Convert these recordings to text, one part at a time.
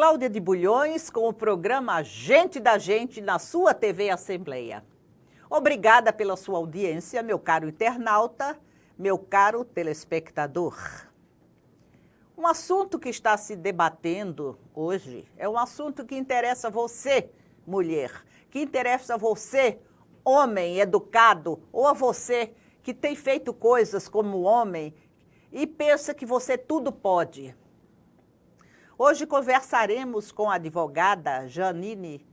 Cláudia de Bulhões com o programa Gente da Gente na sua TV Assembleia. Obrigada pela sua audiência, meu caro internauta, meu caro telespectador. Um assunto que está se debatendo hoje é um assunto que interessa você, mulher, que interessa você, homem educado, ou a você que tem feito coisas como homem e pensa que você tudo pode. Hoje conversaremos com a advogada Janine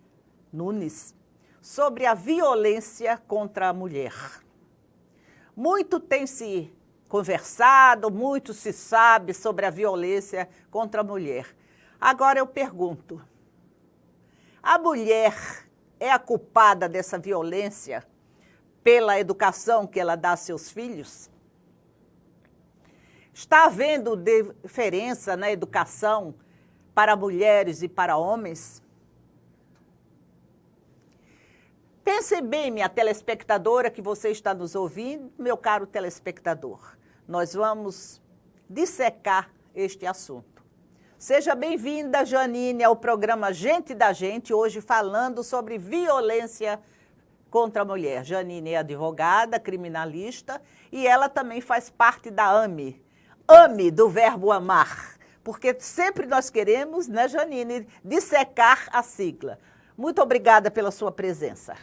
Nunes sobre a violência contra a mulher. Muito tem se conversado, muito se sabe sobre a violência contra a mulher. Agora eu pergunto, a mulher é a culpada dessa violência pela educação que ela dá a seus filhos? Está havendo diferença na educação para mulheres e para homens? Pense bem, minha telespectadora, que você está nos ouvindo, meu caro telespectador. Nós vamos dissecar este assunto. Seja bem-vinda, Janine, ao programa Gente da Gente, hoje falando sobre violência contra a mulher. Janine é advogada, criminalista, e ela também faz parte da AME. AME, do verbo amar, porque sempre nós queremos, né, Janine, dissecar a sigla. Muito obrigada pela sua presença.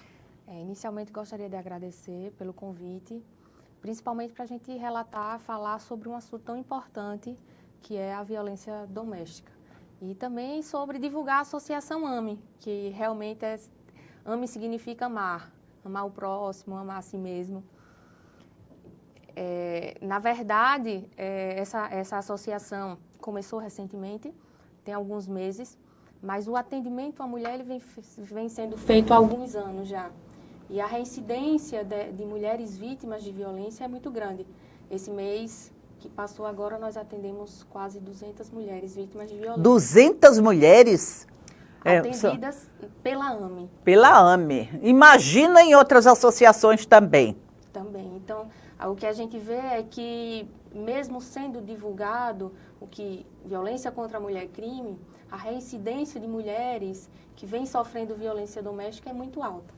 Inicialmente, gostaria de agradecer pelo convite, principalmente para a gente relatar, falar sobre um assunto tão importante, que é a violência doméstica. E também sobre divulgar a associação AME, que realmente AME significa amar, amar o próximo, amar a si mesmo. Na verdade, essa associação começou recentemente, tem alguns meses, mas o atendimento à mulher ele vem sendo feito há alguns anos já. E a reincidência de mulheres vítimas de violência é muito grande. Esse mês que passou agora, nós atendemos quase 200 mulheres vítimas de violência. 200 mulheres? Atendidas pela AME. Pela AME. Imagina em outras associações também. Também. Então, o que a gente vê é que, mesmo sendo divulgado o que violência contra a mulher é crime, a reincidência de mulheres que vêm sofrendo violência doméstica é muito alta.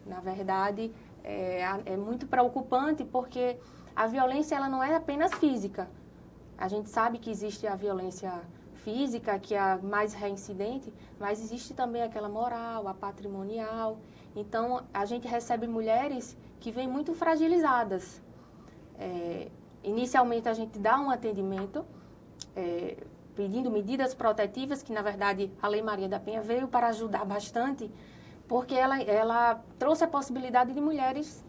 Na verdade, é muito preocupante porque a violência ela não é apenas física. A gente sabe que existe a violência física, que é a mais reincidente, mas existe também aquela moral, a patrimonial. Então, a gente recebe mulheres que vêm muito fragilizadas. Inicialmente, a gente dá um atendimento pedindo medidas protetivas, que, na verdade, a Lei Maria da Penha veio para ajudar bastante, porque ela trouxe a possibilidade de mulheres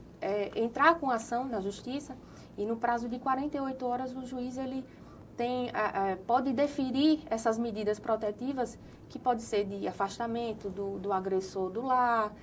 entrar com ação na justiça e, no prazo de 48 horas, o juiz ele pode deferir essas medidas protetivas, que pode ser de afastamento do agressor do lar,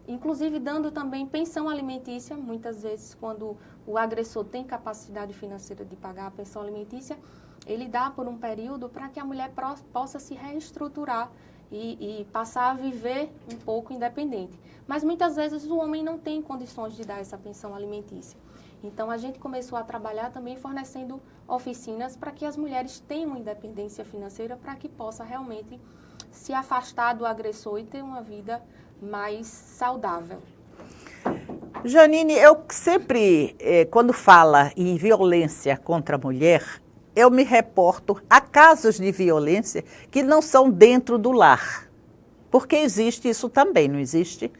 inclusive dando também pensão alimentícia. Muitas vezes, quando o agressor tem capacidade financeira de pagar a pensão alimentícia, ele dá por um período para que a mulher possa se reestruturar e passar a viver um pouco independente. Mas muitas vezes o homem não tem condições de dar essa pensão alimentícia. Então a gente começou a trabalhar também fornecendo oficinas para que as mulheres tenham independência financeira, para que possa realmente se afastar do agressor e ter uma vida mais saudável. Janine, eu sempre, quando fala em violência contra a mulher, eu me reporto a casos de violência que não são dentro do lar. Porque existe isso também, não existe?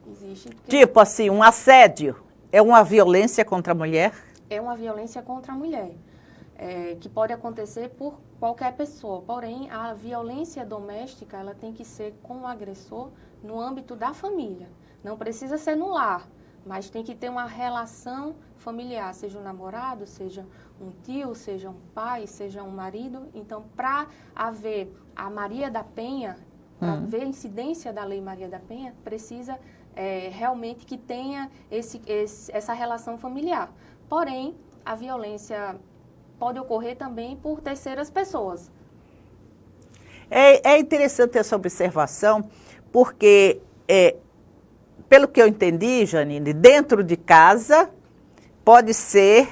Existe. Tipo assim, um assédio é uma violência contra a mulher? É uma violência contra a mulher, que pode acontecer por qualquer pessoa. Porém, a violência doméstica ela tem que ser com o agressor no âmbito da família. Não precisa ser no lar, mas tem que ter uma relação familiar, seja um namorado, seja um tio, seja um pai, seja um marido. Então, para haver a Maria da Penha, para haver a incidência da Lei Maria da Penha, precisa realmente que tenha essa relação familiar. Porém, a violência pode ocorrer também por terceiras pessoas. É interessante essa observação, porque, pelo que eu entendi, Janine, dentro de casa pode ser,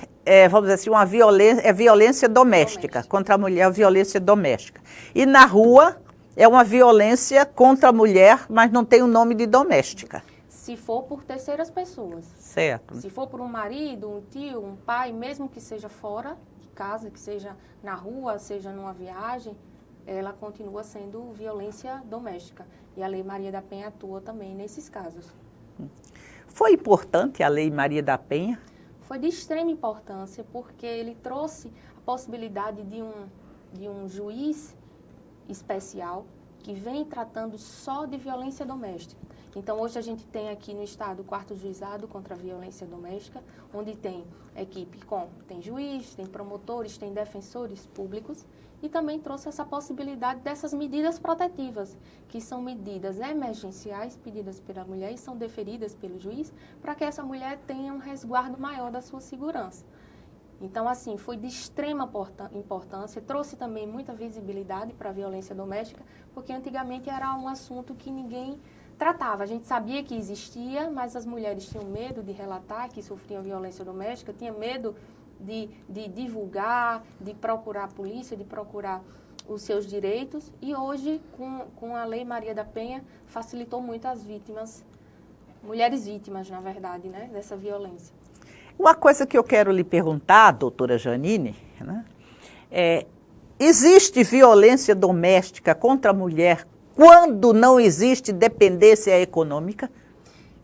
vamos dizer assim, uma violência doméstica, contra a mulher, a violência doméstica. E na rua é uma violência contra a mulher, mas não tem o nome de doméstica. Se for por terceiras pessoas. Certo. Se for por um marido, um tio, um pai, mesmo que seja fora de casa, que seja na rua, seja numa viagem, ela continua sendo violência doméstica. E a Lei Maria da Penha atua também nesses casos. Foi importante a Lei Maria da Penha? Foi de extrema importância, porque ele trouxe a possibilidade de um juiz especial que vem tratando só de violência doméstica. Então, hoje a gente tem aqui no estado o 4º Juizado contra a Violência Doméstica, onde tem equipe tem juiz, tem promotores, tem defensores públicos, e também trouxe essa possibilidade dessas medidas protetivas, que são medidas emergenciais pedidas pela mulher e são deferidas pelo juiz, para que essa mulher tenha um resguardo maior da sua segurança. Então, assim, foi de extrema importância, trouxe também muita visibilidade para a violência doméstica, porque antigamente era um assunto que ninguém tratava. A gente sabia que existia, mas as mulheres tinham medo de relatar que sofriam violência doméstica, tinham medo de divulgar, de procurar a polícia, de procurar os seus direitos. E hoje, com a Lei Maria da Penha, facilitou muito as vítimas, mulheres vítimas, na verdade, né, dessa violência. Uma coisa que eu quero lhe perguntar, doutora Janine, né, existe violência doméstica contra a mulher quando não existe dependência econômica?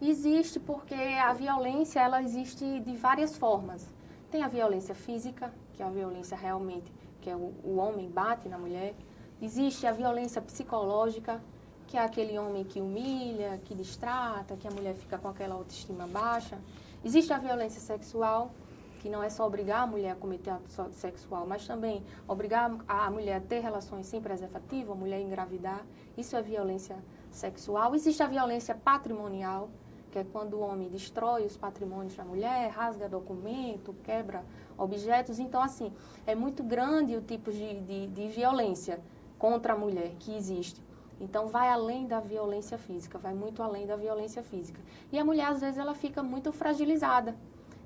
Existe, porque a violência ela existe de várias formas. Tem a violência física, que é a violência realmente, que é o homem bate na mulher. Existe a violência psicológica, que é aquele homem que humilha, que destrata, que a mulher fica com aquela autoestima baixa. Existe a violência sexual, que não é só obrigar a mulher a cometer ato sexual, mas também obrigar a mulher a ter relações sem preservativo, a mulher a engravidar. Isso é violência sexual. Existe a violência patrimonial, que é quando o homem destrói os patrimônios da mulher, rasga documento, quebra objetos. Então, assim, é muito grande o tipo de violência contra a mulher que existe. Então, vai além da violência física, vai muito além da violência física. E a mulher, às vezes, ela fica muito fragilizada.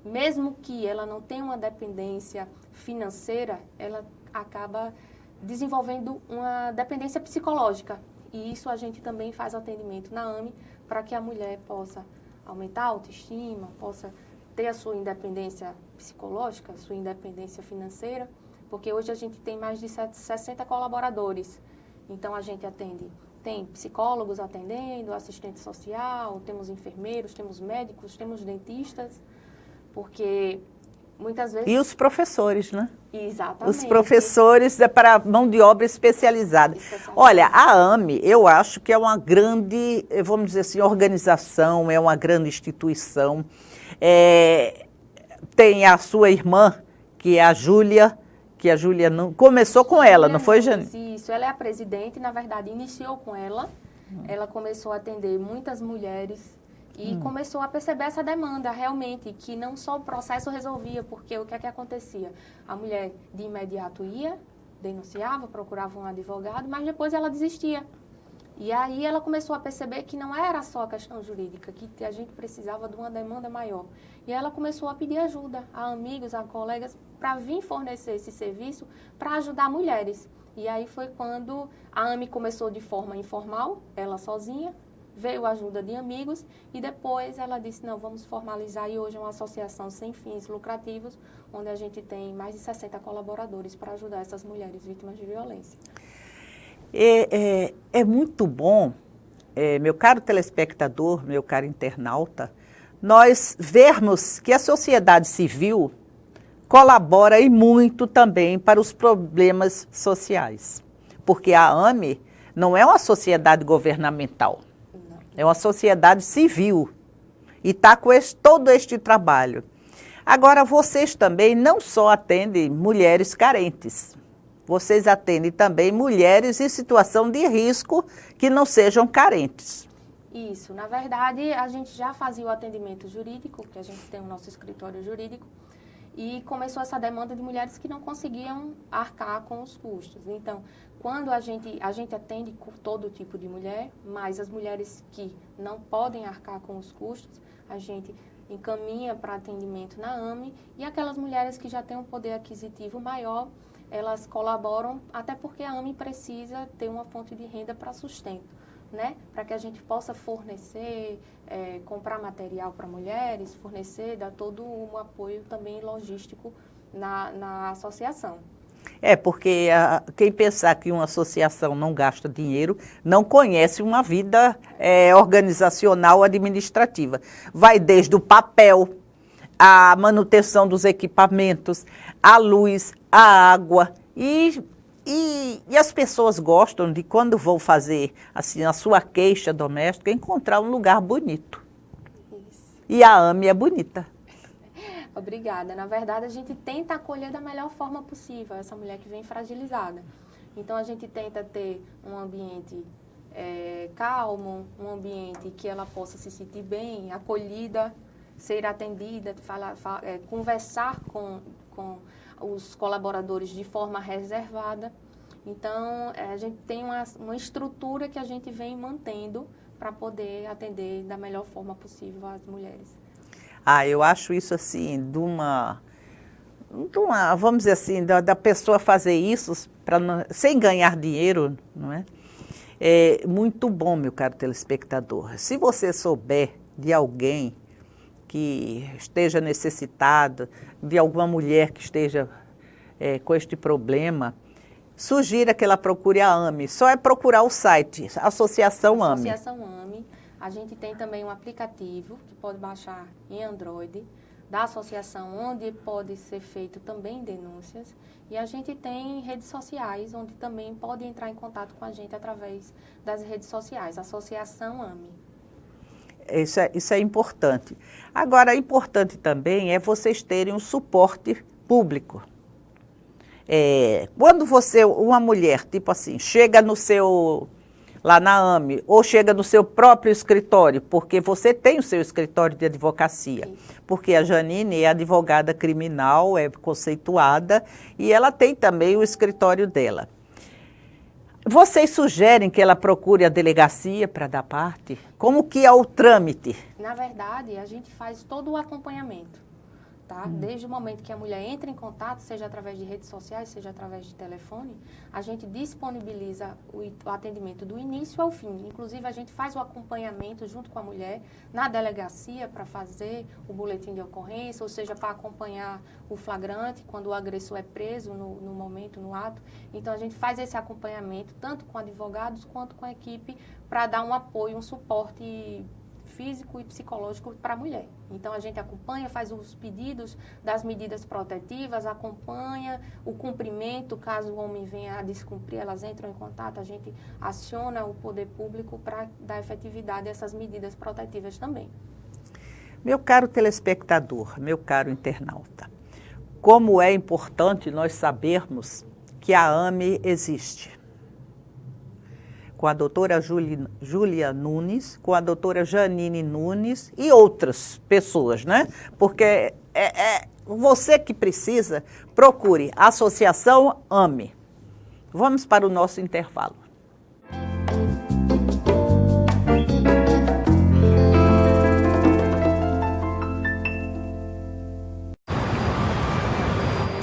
Mesmo que ela não tenha uma dependência financeira, ela acaba desenvolvendo uma dependência psicológica. E isso a gente também faz atendimento na AME para que a mulher possa aumentar a autoestima, possa ter a sua independência psicológica, a sua independência financeira, porque hoje a gente tem mais de 60 colaboradores. Então, a gente tem psicólogos atendendo, assistente social, temos enfermeiros, temos médicos, temos dentistas, porque muitas vezes... E os professores, né? Exatamente. Os professores para mão de obra especializada. Olha, a AME, eu acho que é uma grande, vamos dizer assim, organização, é uma grande instituição. Tem a sua irmã, que é a Júlia, que a Júlia não começou com ela, não foi, Jane? Isso, ela é a presidente, na verdade, iniciou com ela. Ela começou a atender muitas mulheres e começou a perceber essa demanda, realmente, que não só o processo resolvia, porque o que é que acontecia? A mulher, de imediato, ia, denunciava, procurava um advogado, mas depois ela desistia. E aí ela começou a perceber que não era só a questão jurídica, que a gente precisava de uma demanda maior. E ela começou a pedir ajuda a amigos, a colegas, para vir fornecer esse serviço para ajudar mulheres. E aí foi quando a AME começou de forma informal, ela sozinha, veio a ajuda de amigos e depois ela disse, não, vamos formalizar, e hoje é uma associação sem fins lucrativos, onde a gente tem mais de 60 colaboradores para ajudar essas mulheres vítimas de violência. É muito bom, meu caro telespectador, meu caro internauta, nós vermos que a sociedade civil colabora e muito também para os problemas sociais. Porque a AME não é uma sociedade governamental, é uma sociedade civil e está com todo este trabalho. Agora, vocês também não só atendem mulheres carentes, vocês atendem também mulheres em situação de risco que não sejam carentes. Isso, na verdade, a gente já fazia o atendimento jurídico, que a gente tem o nosso escritório jurídico, e começou essa demanda de mulheres que não conseguiam arcar com os custos. Então, quando a gente atende com todo tipo de mulher, mas as mulheres que não podem arcar com os custos, a gente encaminha para atendimento na AME, e aquelas mulheres que já têm um poder aquisitivo maior, elas colaboram, até porque a AME precisa ter uma fonte de renda para sustento, né? Para que a gente possa fornecer, comprar material para mulheres, fornecer, dar todo um apoio também logístico na associação. Porque quem pensar que uma associação não gasta dinheiro, não conhece uma vida organizacional administrativa. Vai desde o papel, a manutenção dos equipamentos, a luz, a água e as pessoas gostam de, quando vão fazer assim a sua queixa doméstica, encontrar um lugar bonito. Isso. E a AME é bonita. Obrigada. Na verdade, a gente tenta acolher da melhor forma possível essa mulher que vem fragilizada. Então, a gente tenta ter um ambiente calmo, um ambiente que ela possa se sentir bem, acolhida, ser atendida, conversar com os colaboradores de forma reservada. Então, a gente tem uma estrutura que a gente vem mantendo para poder atender da melhor forma possível as mulheres. Eu acho isso assim, vamos dizer assim, da pessoa fazer isso sem ganhar dinheiro, não é? É muito bom, meu caro telespectador. Se você souber de alguém que esteja necessitada, de alguma mulher que esteja com este problema, sugira que ela procure a AME. Só é procurar o site, Associação AME. Associação AME. A gente tem também um aplicativo que pode baixar em Android, da associação, onde pode ser feito também denúncias. E a gente tem redes sociais, onde também pode entrar em contato com a gente através das redes sociais, Associação AME. Isso é importante. Agora, importante também é vocês terem um suporte público. Quando uma mulher, tipo assim, chega lá na AME, ou chega no seu próprio escritório, porque você tem o seu escritório de advocacia, porque a Janine é advogada criminal, é conceituada, e ela tem também o escritório dela. Vocês sugerem que ela procure a delegacia para dar parte? Como que é o trâmite? Na verdade, a gente faz todo o acompanhamento, tá? Desde o momento que a mulher entra em contato, seja através de redes sociais, seja através de telefone, a gente disponibiliza o atendimento do início ao fim. Inclusive, a gente faz o acompanhamento junto com a mulher na delegacia para fazer o boletim de ocorrência, ou seja, para acompanhar o flagrante, quando o agressor é preso no momento, no ato. Então, a gente faz esse acompanhamento tanto com advogados quanto com a equipe para dar um apoio, um suporte físico e psicológico para a mulher. Então, a gente acompanha, faz os pedidos das medidas protetivas, acompanha o cumprimento, caso o homem venha a descumprir, elas entram em contato, a gente aciona o poder público para dar efetividade a essas medidas protetivas também. Meu caro telespectador, meu caro internauta, como é importante nós sabermos que a AME existe. Com a doutora Júlia Nunes, com a doutora Janine Nunes e outras pessoas, né? Porque você que precisa, procure a Associação AME. Vamos para o nosso intervalo.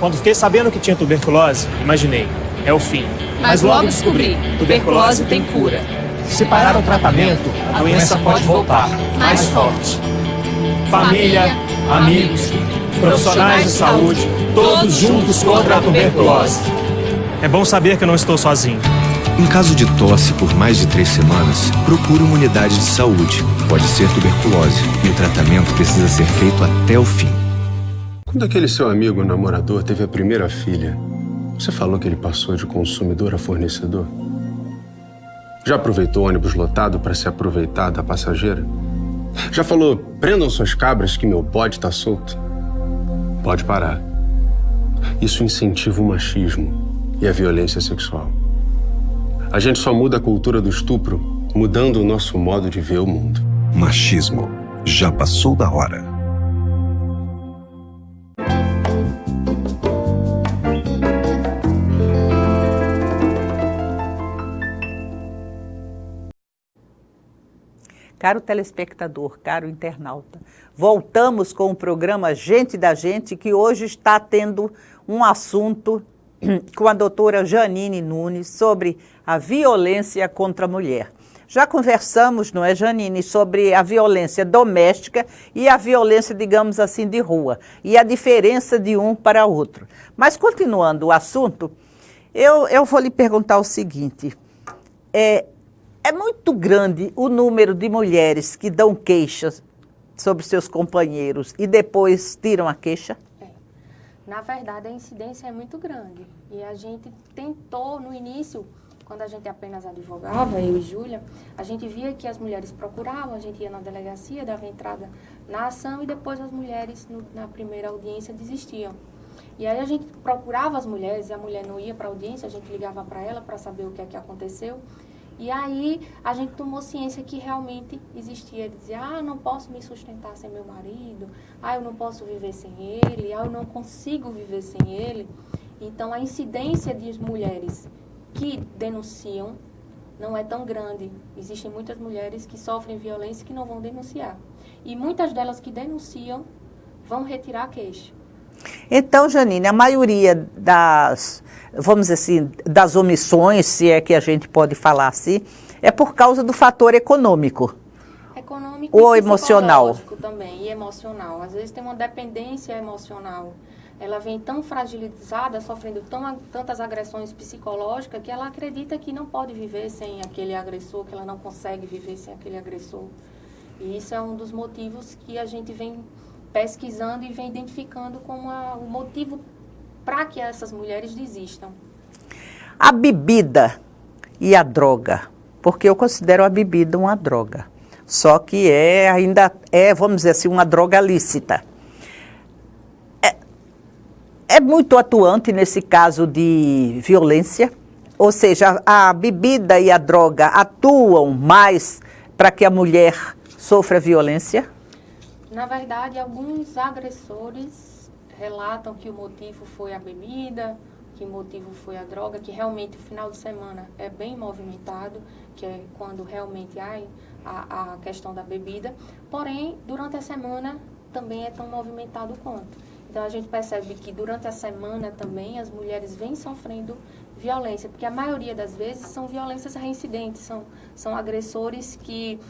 Quando fiquei sabendo que tinha tuberculose, imaginei, é o fim. Mas logo descobri, tuberculose tem cura. Se parar o tratamento, a doença pode voltar, mais forte. Família, amigos, profissionais de saúde, todos juntos contra a tuberculose. É bom saber que eu não estou sozinho. Em caso de tosse por mais de 3 semanas, procure uma unidade de saúde. Pode ser tuberculose e o tratamento precisa ser feito até o fim. Quando aquele seu amigo namorador teve a primeira filha, você falou que ele passou de consumidor a fornecedor? Já aproveitou ônibus lotado para se aproveitar da passageira? Já falou, prendam suas cabras que meu bode tá solto? Pode parar. Isso incentiva o machismo e a violência sexual. A gente só muda a cultura do estupro mudando o nosso modo de ver o mundo. Machismo. Já passou da hora. Caro telespectador, caro internauta, voltamos com o programa Gente da Gente, que hoje está tendo um assunto com a doutora Janine Nunes sobre a violência contra a mulher. Já conversamos, não é, Janine, sobre a violência doméstica e a violência, digamos assim, de rua, e a diferença de um para outro. Mas, continuando o assunto, eu vou lhe perguntar o seguinte, é muito grande o número de mulheres que dão queixas sobre seus companheiros e depois tiram a queixa? Na verdade, a incidência é muito grande. E a gente tentou, no início, quando a gente apenas advogava, eu e Júlia, a gente via que as mulheres procuravam, a gente ia na delegacia, dava entrada na ação e depois as mulheres, na primeira audiência, desistiam. E aí a gente procurava as mulheres e a mulher não ia para a audiência, a gente ligava para ela para saber o que é que aconteceu. E aí a gente tomou ciência que realmente existia. Ele dizia, não posso me sustentar sem meu marido, eu não posso viver sem ele, eu não consigo viver sem ele. Então a incidência de mulheres que denunciam não é tão grande. Existem muitas mulheres que sofrem violência e que não vão denunciar. E muitas delas que denunciam vão retirar a queixa. Então, Janine, a maioria das, vamos dizer assim, das omissões, se é que a gente pode falar assim, é por causa do fator econômico. Econômico ou e emocional também, e emocional. Às vezes tem uma dependência emocional. Ela vem tão fragilizada, sofrendo tantas agressões psicológicas, que ela acredita que não pode viver sem aquele agressor, que ela não consegue viver sem aquele agressor. E isso é um dos motivos que a gente vem pesquisando e vem identificando como o motivo para que essas mulheres desistam. A bebida e a droga, porque eu considero a bebida uma droga, só que ainda é, vamos dizer assim, uma droga lícita. É muito atuante nesse caso de violência, ou seja, a bebida e a droga atuam mais para que a mulher sofra violência? Na verdade, alguns agressores relatam que o motivo foi a bebida, que o motivo foi a droga, que realmente o final de semana é bem movimentado, que é quando realmente há a questão da bebida. Porém, durante a semana também é tão movimentado quanto. Então, a gente percebe que durante a semana também as mulheres vêm sofrendo violência, porque a maioria das vezes são violências reincidentes, são agressores que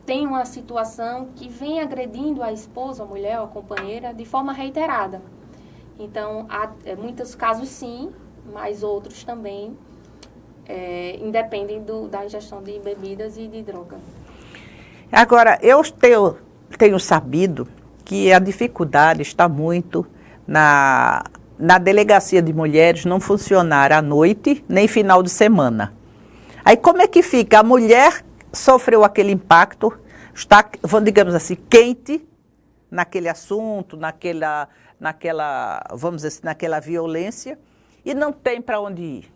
tem uma situação que vem agredindo a esposa, a mulher, a companheira, de forma reiterada. Então, há muitos casos sim, mas outros também independem da ingestão de bebidas e de drogas. Agora, eu tenho sabido que a dificuldade está muito na delegacia de mulheres não funcionar à noite, nem final de semana. Aí como é que fica? A mulher sofreu aquele impacto, está, digamos assim, quente naquele assunto, naquela, vamos dizer assim, naquela violência, e não tem para onde ir.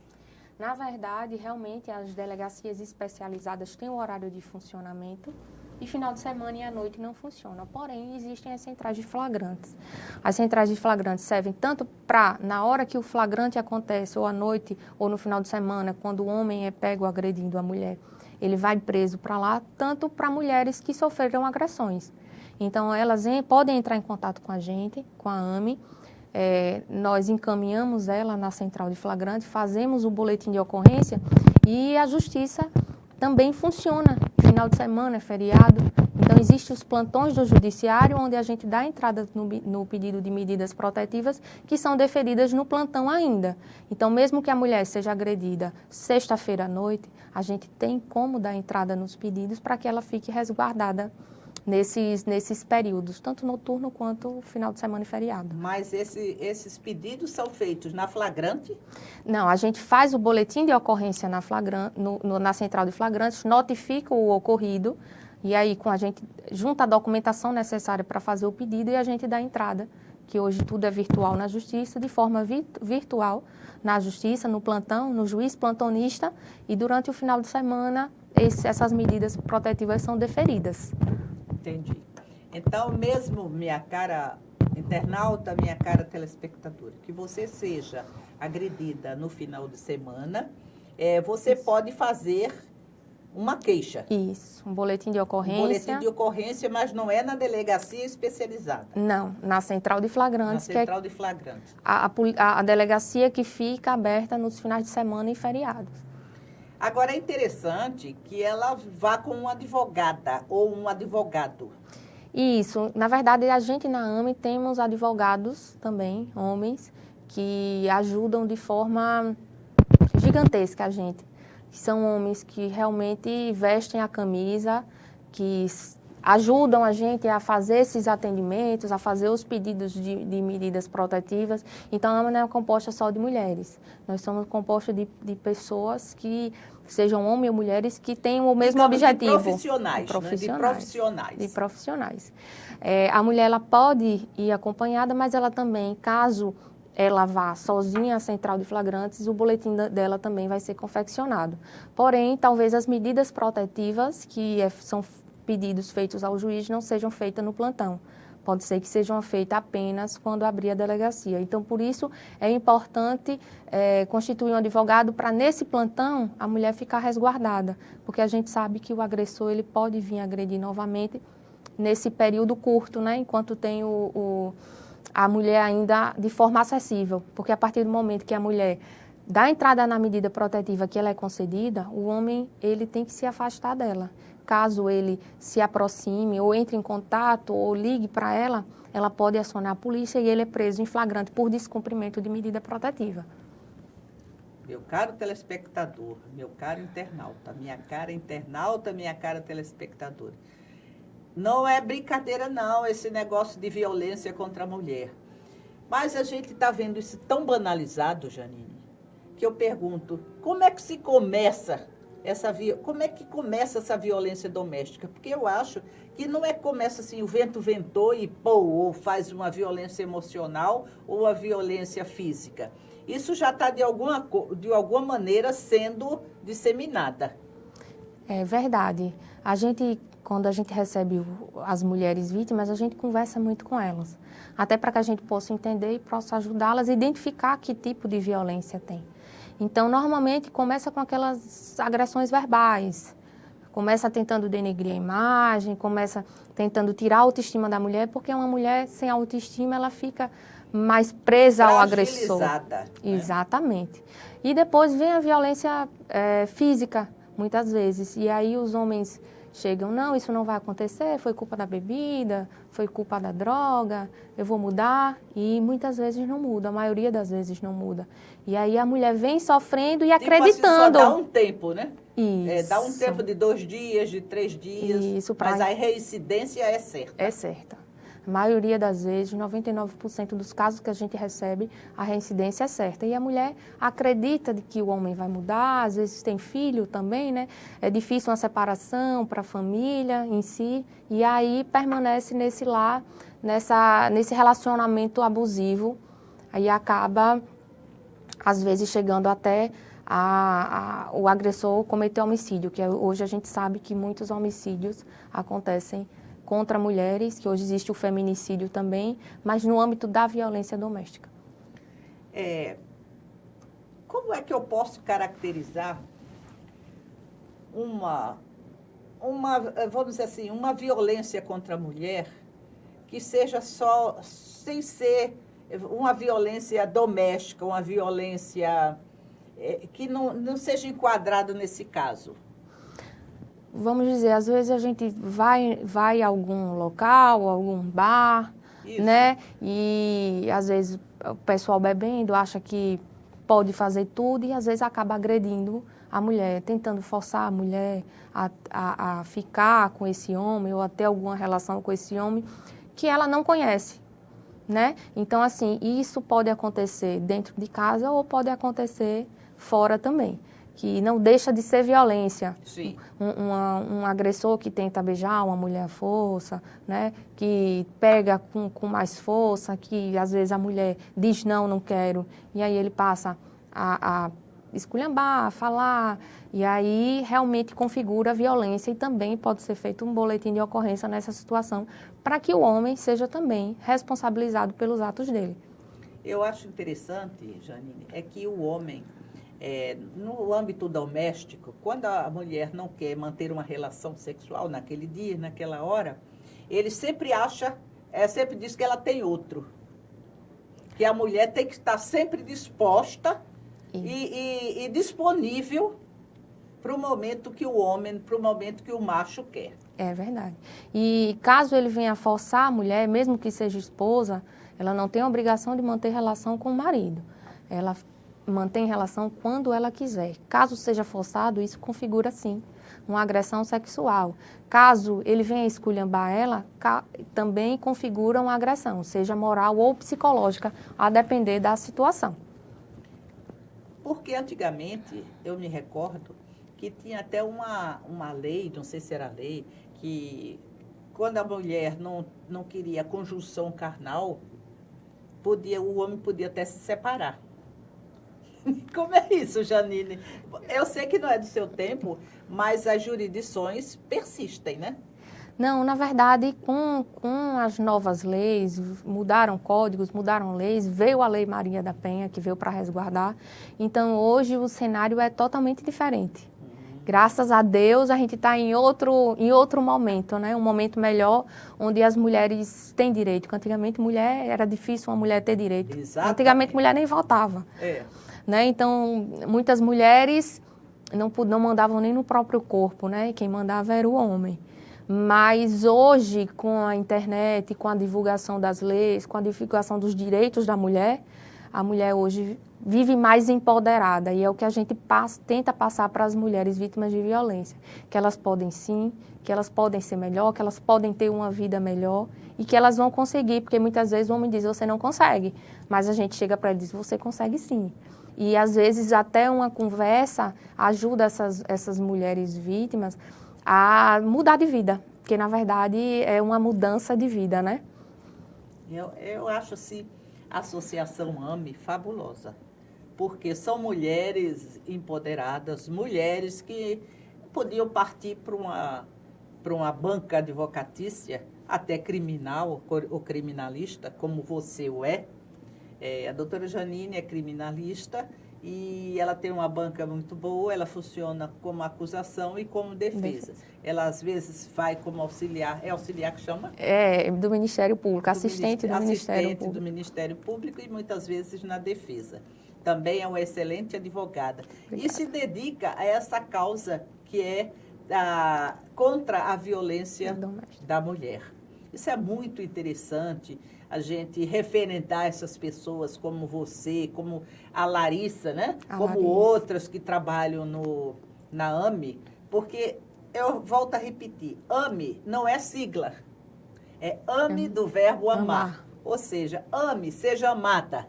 Na verdade, realmente, as delegacias especializadas têm um horário de funcionamento, e final de semana e à noite não funciona. Porém, existem as centrais de flagrantes. As centrais de flagrantes servem tanto para, na hora que o flagrante acontece, ou à noite, ou no final de semana, quando o homem é pego agredindo a mulher, ele vai preso para lá, tanto para mulheres que sofreram agressões. Então, elas podem entrar em contato com a gente, com a AME, nós encaminhamos ela na central de flagrante, fazemos o boletim de ocorrência e a justiça também funciona. Final de semana, é feriado. Então, existem os plantões do judiciário, onde a gente dá entrada no pedido de medidas protetivas que são deferidas no plantão ainda. Então, mesmo que a mulher seja agredida sexta-feira à noite, a gente tem como dar entrada nos pedidos para que ela fique resguardada nesses períodos, tanto noturno quanto final de semana e feriado. Mas esses pedidos são feitos na flagrante? Não, a gente faz o boletim de ocorrência na central de flagrantes, notifica o ocorrido, e aí a gente junta a documentação necessária para fazer o pedido e a gente dá entrada, que hoje tudo é virtual na justiça, de forma virtual na justiça, no plantão, no juiz plantonista, e durante o final de semana essas medidas protetivas são deferidas. Entendi. Então, mesmo, minha cara internauta, minha cara telespectadora, que você seja agredida no final de semana, você pode fazer uma queixa. Isso, um boletim de ocorrência. Um boletim de ocorrência, mas não é na delegacia especializada. Não, na central de flagrantes. Na central de flagrantes. A delegacia que fica aberta nos finais de semana e feriados. Agora, é interessante que ela vá com uma advogada ou um advogado. Isso, na verdade, a gente na AME temos advogados também, homens, que ajudam de forma gigantesca a gente. São homens que realmente vestem a camisa, que ajudam a gente a fazer esses atendimentos, a fazer os pedidos de medidas protetivas. Então, a AME não é composta só de mulheres. Nós somos compostos de pessoas que sejam homens ou mulheres que tenham o mesmo objetivo. De profissionais. De profissionais. A mulher ela pode ir acompanhada, mas ela também, caso ela vá sozinha à central de flagrantes, o boletim dela também vai ser confeccionado. Porém, talvez as medidas protetivas, que são pedidos feitos ao juiz, não sejam feitas no plantão. Pode ser que sejam feitas apenas quando abrir a delegacia. Então, por isso, é importante constituir um advogado para, nesse plantão, a mulher ficar resguardada. Porque a gente sabe que o agressor ele pode vir agredir novamente nesse período curto, né? Enquanto tem a mulher ainda de forma acessível. Porque a partir do momento que a mulher dá entrada na medida protetiva que ela é concedida, o homem ele tem que se afastar dela. Caso ele se aproxime ou entre em contato ou ligue para ela, ela pode acionar a polícia e ele é preso em flagrante por descumprimento de medida protetiva. Meu caro telespectador, meu caro internauta, minha cara internauta, minha cara telespectadora. Não é brincadeira não, esse negócio de violência contra a mulher. Mas a gente está vendo isso tão banalizado, Janine, que eu pergunto, como é que se começa como é que começa essa violência doméstica? Porque eu acho que não começa assim, o vento ventou e ou faz uma violência emocional ou a violência física. Isso já está de alguma maneira sendo disseminada. É verdade. Quando a gente recebe as mulheres vítimas, a gente conversa muito com elas. Até para que a gente possa entender e possa ajudá-las a identificar que tipo de violência tem. Então, normalmente, começa com aquelas agressões verbais. Começa tentando denegrir a imagem, começa tentando tirar a autoestima da mulher, porque uma mulher sem autoestima, ela fica mais presa ao agressor. Né? Exatamente. E depois vem a violência física, muitas vezes. E aí os homens chegam, não, isso não vai acontecer, foi culpa da bebida, foi culpa da droga, eu vou mudar. E muitas vezes não muda, a maioria das vezes não muda. E aí a mulher vem sofrendo e acreditando. Assim, só dá um tempo, né? Isso. Dá um tempo de 2 dias, de 3 dias, isso, mas a reincidência é certa. É certa. A maioria das vezes, 99% dos casos que a gente recebe, a reincidência é certa. E a mulher acredita de que o homem vai mudar, às vezes tem filho também, né? É difícil uma separação para a família em si, e aí permanece nesse lar, nesse relacionamento abusivo, aí acaba, às vezes, chegando até o agressor cometer homicídio, que hoje a gente sabe que muitos homicídios acontecem contra mulheres, que hoje existe o feminicídio também, mas no âmbito da violência doméstica. Como é que eu posso caracterizar vamos dizer assim, uma violência contra a mulher que seja só, sem ser uma violência doméstica, uma violência que não seja enquadrada nesse caso? Vamos dizer, às vezes a gente vai a algum local, algum bar, isso, né? E às vezes o pessoal bebendo acha que pode fazer tudo e às vezes acaba agredindo a mulher, tentando forçar a mulher a ficar com esse homem ou a ter alguma relação com esse homem que ela não conhece, né? Então, assim, isso pode acontecer dentro de casa ou pode acontecer fora também. Que não deixa de ser violência. Sim. Um agressor que tenta beijar uma mulher à força, né? Que pega com mais força, que às vezes a mulher diz não quero, e aí ele passa a esculhambar, a falar, e aí realmente configura a violência e também pode ser feito um boletim de ocorrência nessa situação para que o homem seja também responsabilizado pelos atos dele. Eu acho interessante, Janine, é que o homem no âmbito doméstico, quando a mulher não quer manter uma relação sexual naquele dia, naquela hora, ele sempre sempre diz que ela tem outro. Que a mulher tem que estar sempre disposta e disponível para o momento que o homem, para o momento que o macho quer. É verdade. E caso ele venha forçar a mulher, mesmo que seja esposa, ela não tem a obrigação de manter relação com o marido. Ela mantém relação quando ela quiser. Caso seja forçado, isso configura, sim, uma agressão sexual. Caso ele venha esculhambar ela, também configura uma agressão, seja moral ou psicológica, a depender da situação. Porque antigamente, eu me recordo que tinha até uma lei, não sei se era lei, que quando a mulher não queria conjunção carnal, o homem podia até se separar. Como é isso, Janine? Eu sei que não é do seu tempo, mas as jurisdições persistem, né? Não, na verdade, com as novas leis, mudaram códigos, mudaram leis, veio a Lei Maria da Penha, que veio para resguardar. Então, hoje, o cenário é totalmente diferente. Graças a Deus, a gente está em outro momento, né? Um momento melhor, onde as mulheres têm direito. Porque antigamente, era difícil uma mulher ter direito. Exatamente. Antigamente, mulher nem votava. Né? Então, muitas mulheres não mandavam nem no próprio corpo, né? Quem mandava era o homem. Mas hoje, com a internet, com a divulgação das leis, com a divulgação dos direitos da mulher, a mulher hoje vive mais empoderada. E é o que a gente tenta passar para as mulheres vítimas de violência. Que elas podem sim, que elas podem ser melhor, que elas podem ter uma vida melhor e que elas vão conseguir. Porque muitas vezes o homem diz, você não consegue. Mas a gente chega para ele e diz, você consegue sim. E às vezes até uma conversa ajuda essas mulheres vítimas a mudar de vida. Porque na verdade é uma mudança de vida, né? Eu acho assim, a Associação AME fabulosa. Porque são mulheres empoderadas, mulheres que podiam partir para uma banca advocatícia, até criminal ou criminalista, como você o é. A doutora Janine é criminalista e ela tem uma banca muito boa, ela funciona como acusação e como defesa. Ela, às vezes, vai como auxiliar, é auxiliar que chama? Do Ministério Público, assistente do Ministério Público. Do Ministério Público e, muitas vezes, na defesa. Também é uma excelente advogada. Obrigada. E se dedica a essa causa que é contra a violência da mulher. Isso é muito interessante, a gente referendar essas pessoas como você, como a Larissa, né? Como outras que trabalham na AME, porque eu volto a repetir, AME não é sigla, é AME do verbo amar. Ou seja, ame, seja amada.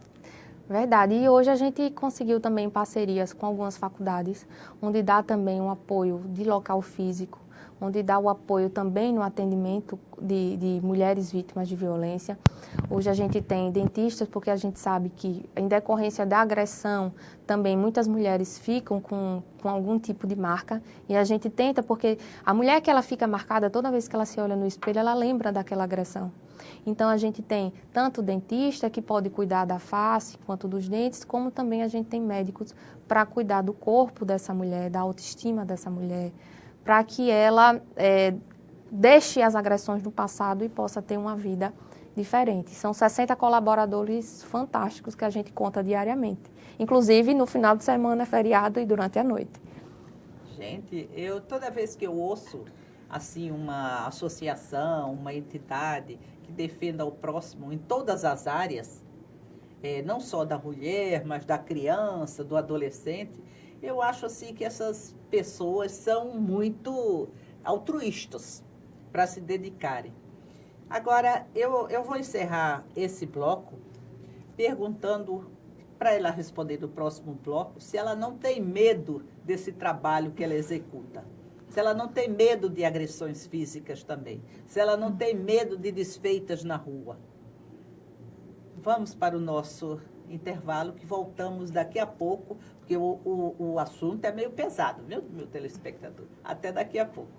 Verdade. E hoje a gente conseguiu também parcerias com algumas faculdades, onde dá também um apoio de local físico, onde dá o apoio também no atendimento de mulheres vítimas de violência. Hoje a gente tem dentistas, porque a gente sabe que, em decorrência da agressão, também muitas mulheres ficam com algum tipo de marca. E a gente tenta, porque a mulher que ela fica marcada, toda vez que ela se olha no espelho, ela lembra daquela agressão. Então, a gente tem tanto o dentista, que pode cuidar da face, quanto dos dentes, como também a gente tem médicos para cuidar do corpo dessa mulher, da autoestima dessa mulher, para que ela deixe as agressões do passado e possa ter uma vida diferente. São 60 colaboradores fantásticos que a gente conta diariamente. Inclusive, no final de semana, feriado e durante a noite. Gente, toda vez que eu ouço assim, uma associação, uma entidade que defenda o próximo em todas as áreas, não só da mulher, mas da criança, do adolescente, eu acho assim que essas pessoas são muito altruístas para se dedicarem. Agora, eu vou encerrar esse bloco perguntando para ela responder no próximo bloco se ela não tem medo desse trabalho que ela executa. Se ela não tem medo de agressões físicas também. Se ela não tem medo de desfeitas na rua. Vamos para o nosso intervalo, que voltamos daqui a pouco, porque o assunto é meio pesado, viu, meu telespectador? Até daqui a pouco.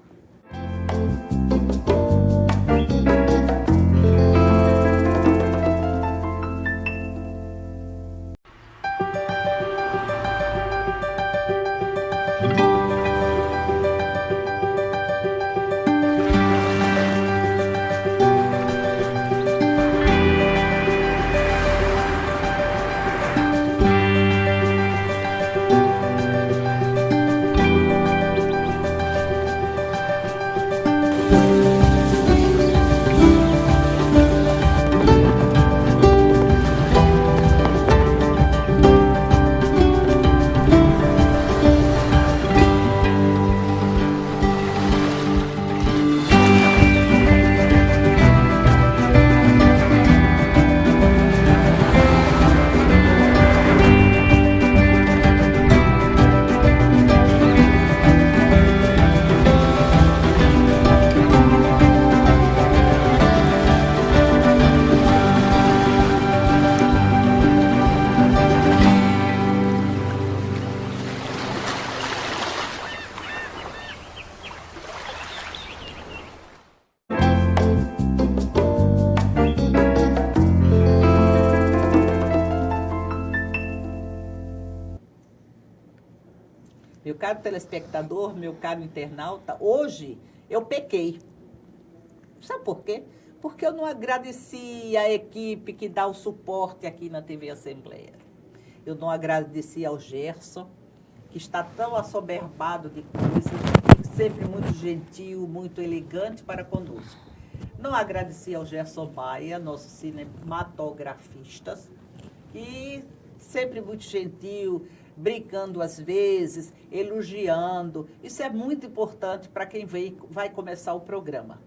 caro telespectador, meu caro internauta, hoje eu pequei. Sabe por quê? Porque eu não agradeci a equipe que dá o suporte aqui na TV Assembleia. Eu não agradeci ao Gerson, que está tão assoberbado de coisas, sempre muito gentil, muito elegante para conosco. Não agradeci ao Gerson Baia, nosso cinematografista, e sempre muito gentil, brincando às vezes, elogiando. Isso é muito importante para quem vai começar o programa.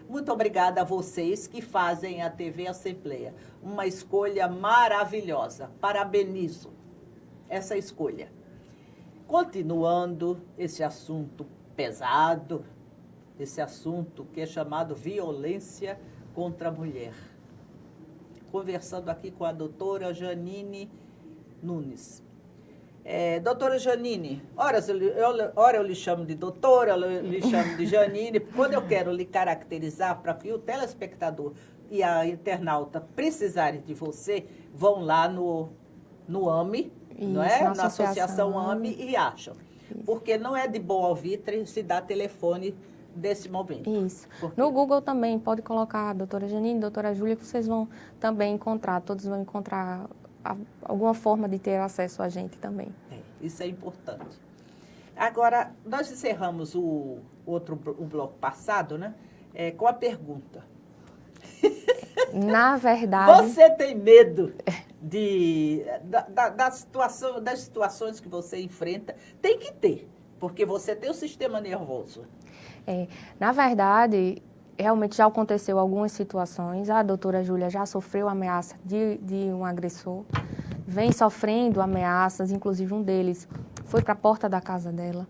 Muito obrigada a vocês que fazem a TV Assembleia. Uma escolha maravilhosa. Parabenizo essa escolha. Continuando esse assunto pesado, esse assunto que é chamado violência contra a mulher. Conversando aqui com a doutora Janine Nunes. Doutora Janine, ora eu lhe chamo de doutora, eu lhe chamo de Janine. Quando eu quero lhe caracterizar para que o telespectador e a internauta precisarem de você, vão lá no AME, isso, não é? Na Associação AME e acham. Isso. Porque não é de bom alvitre se dá telefone desse momento. Isso. No Google também pode colocar a doutora Janine, doutora Júlia, que vocês vão também encontrar, todos vão encontrar alguma forma de ter acesso a gente também. Isso é importante. Agora, nós encerramos o bloco passado, né? Com a pergunta. Na verdade... Você tem medo das situações que você enfrenta? Tem que ter, porque você tem o sistema nervoso. Na verdade, realmente já aconteceu algumas situações. A doutora Júlia já sofreu ameaça de um agressor, vem sofrendo ameaças, inclusive um deles foi para a porta da casa dela.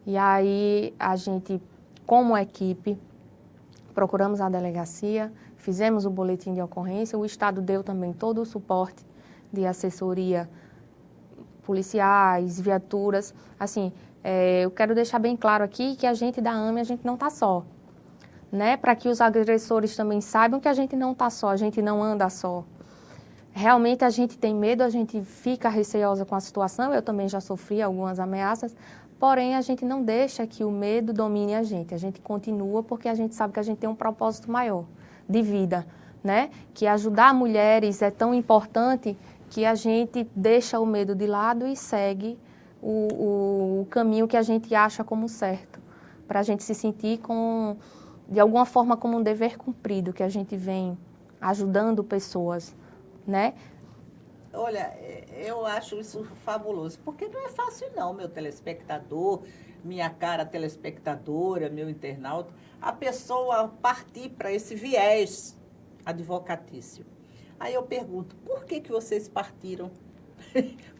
E aí a gente, como equipe, procuramos a delegacia, fizemos o boletim de ocorrência, o Estado deu também todo o suporte de assessoria, policiais, viaturas. Assim, eu quero deixar bem claro aqui que a gente da AME, a gente não está só. Né? Para que os agressores também saibam que a gente não está só, a gente não anda só. Realmente a gente tem medo, a gente fica receosa com a situação, eu também já sofri algumas ameaças, porém a gente não deixa que o medo domine a gente continua porque a gente sabe que a gente tem um propósito maior de vida, né? Que ajudar mulheres é tão importante que a gente deixa o medo de lado e segue o caminho que a gente acha como certo, para a gente se sentir de alguma forma como um dever cumprido, que a gente vem ajudando pessoas, né? Olha, eu acho isso fabuloso, porque não é fácil não, meu telespectador, minha cara telespectadora, meu internauta, a pessoa partir para esse viés advocatício. Aí eu pergunto, por que vocês partiram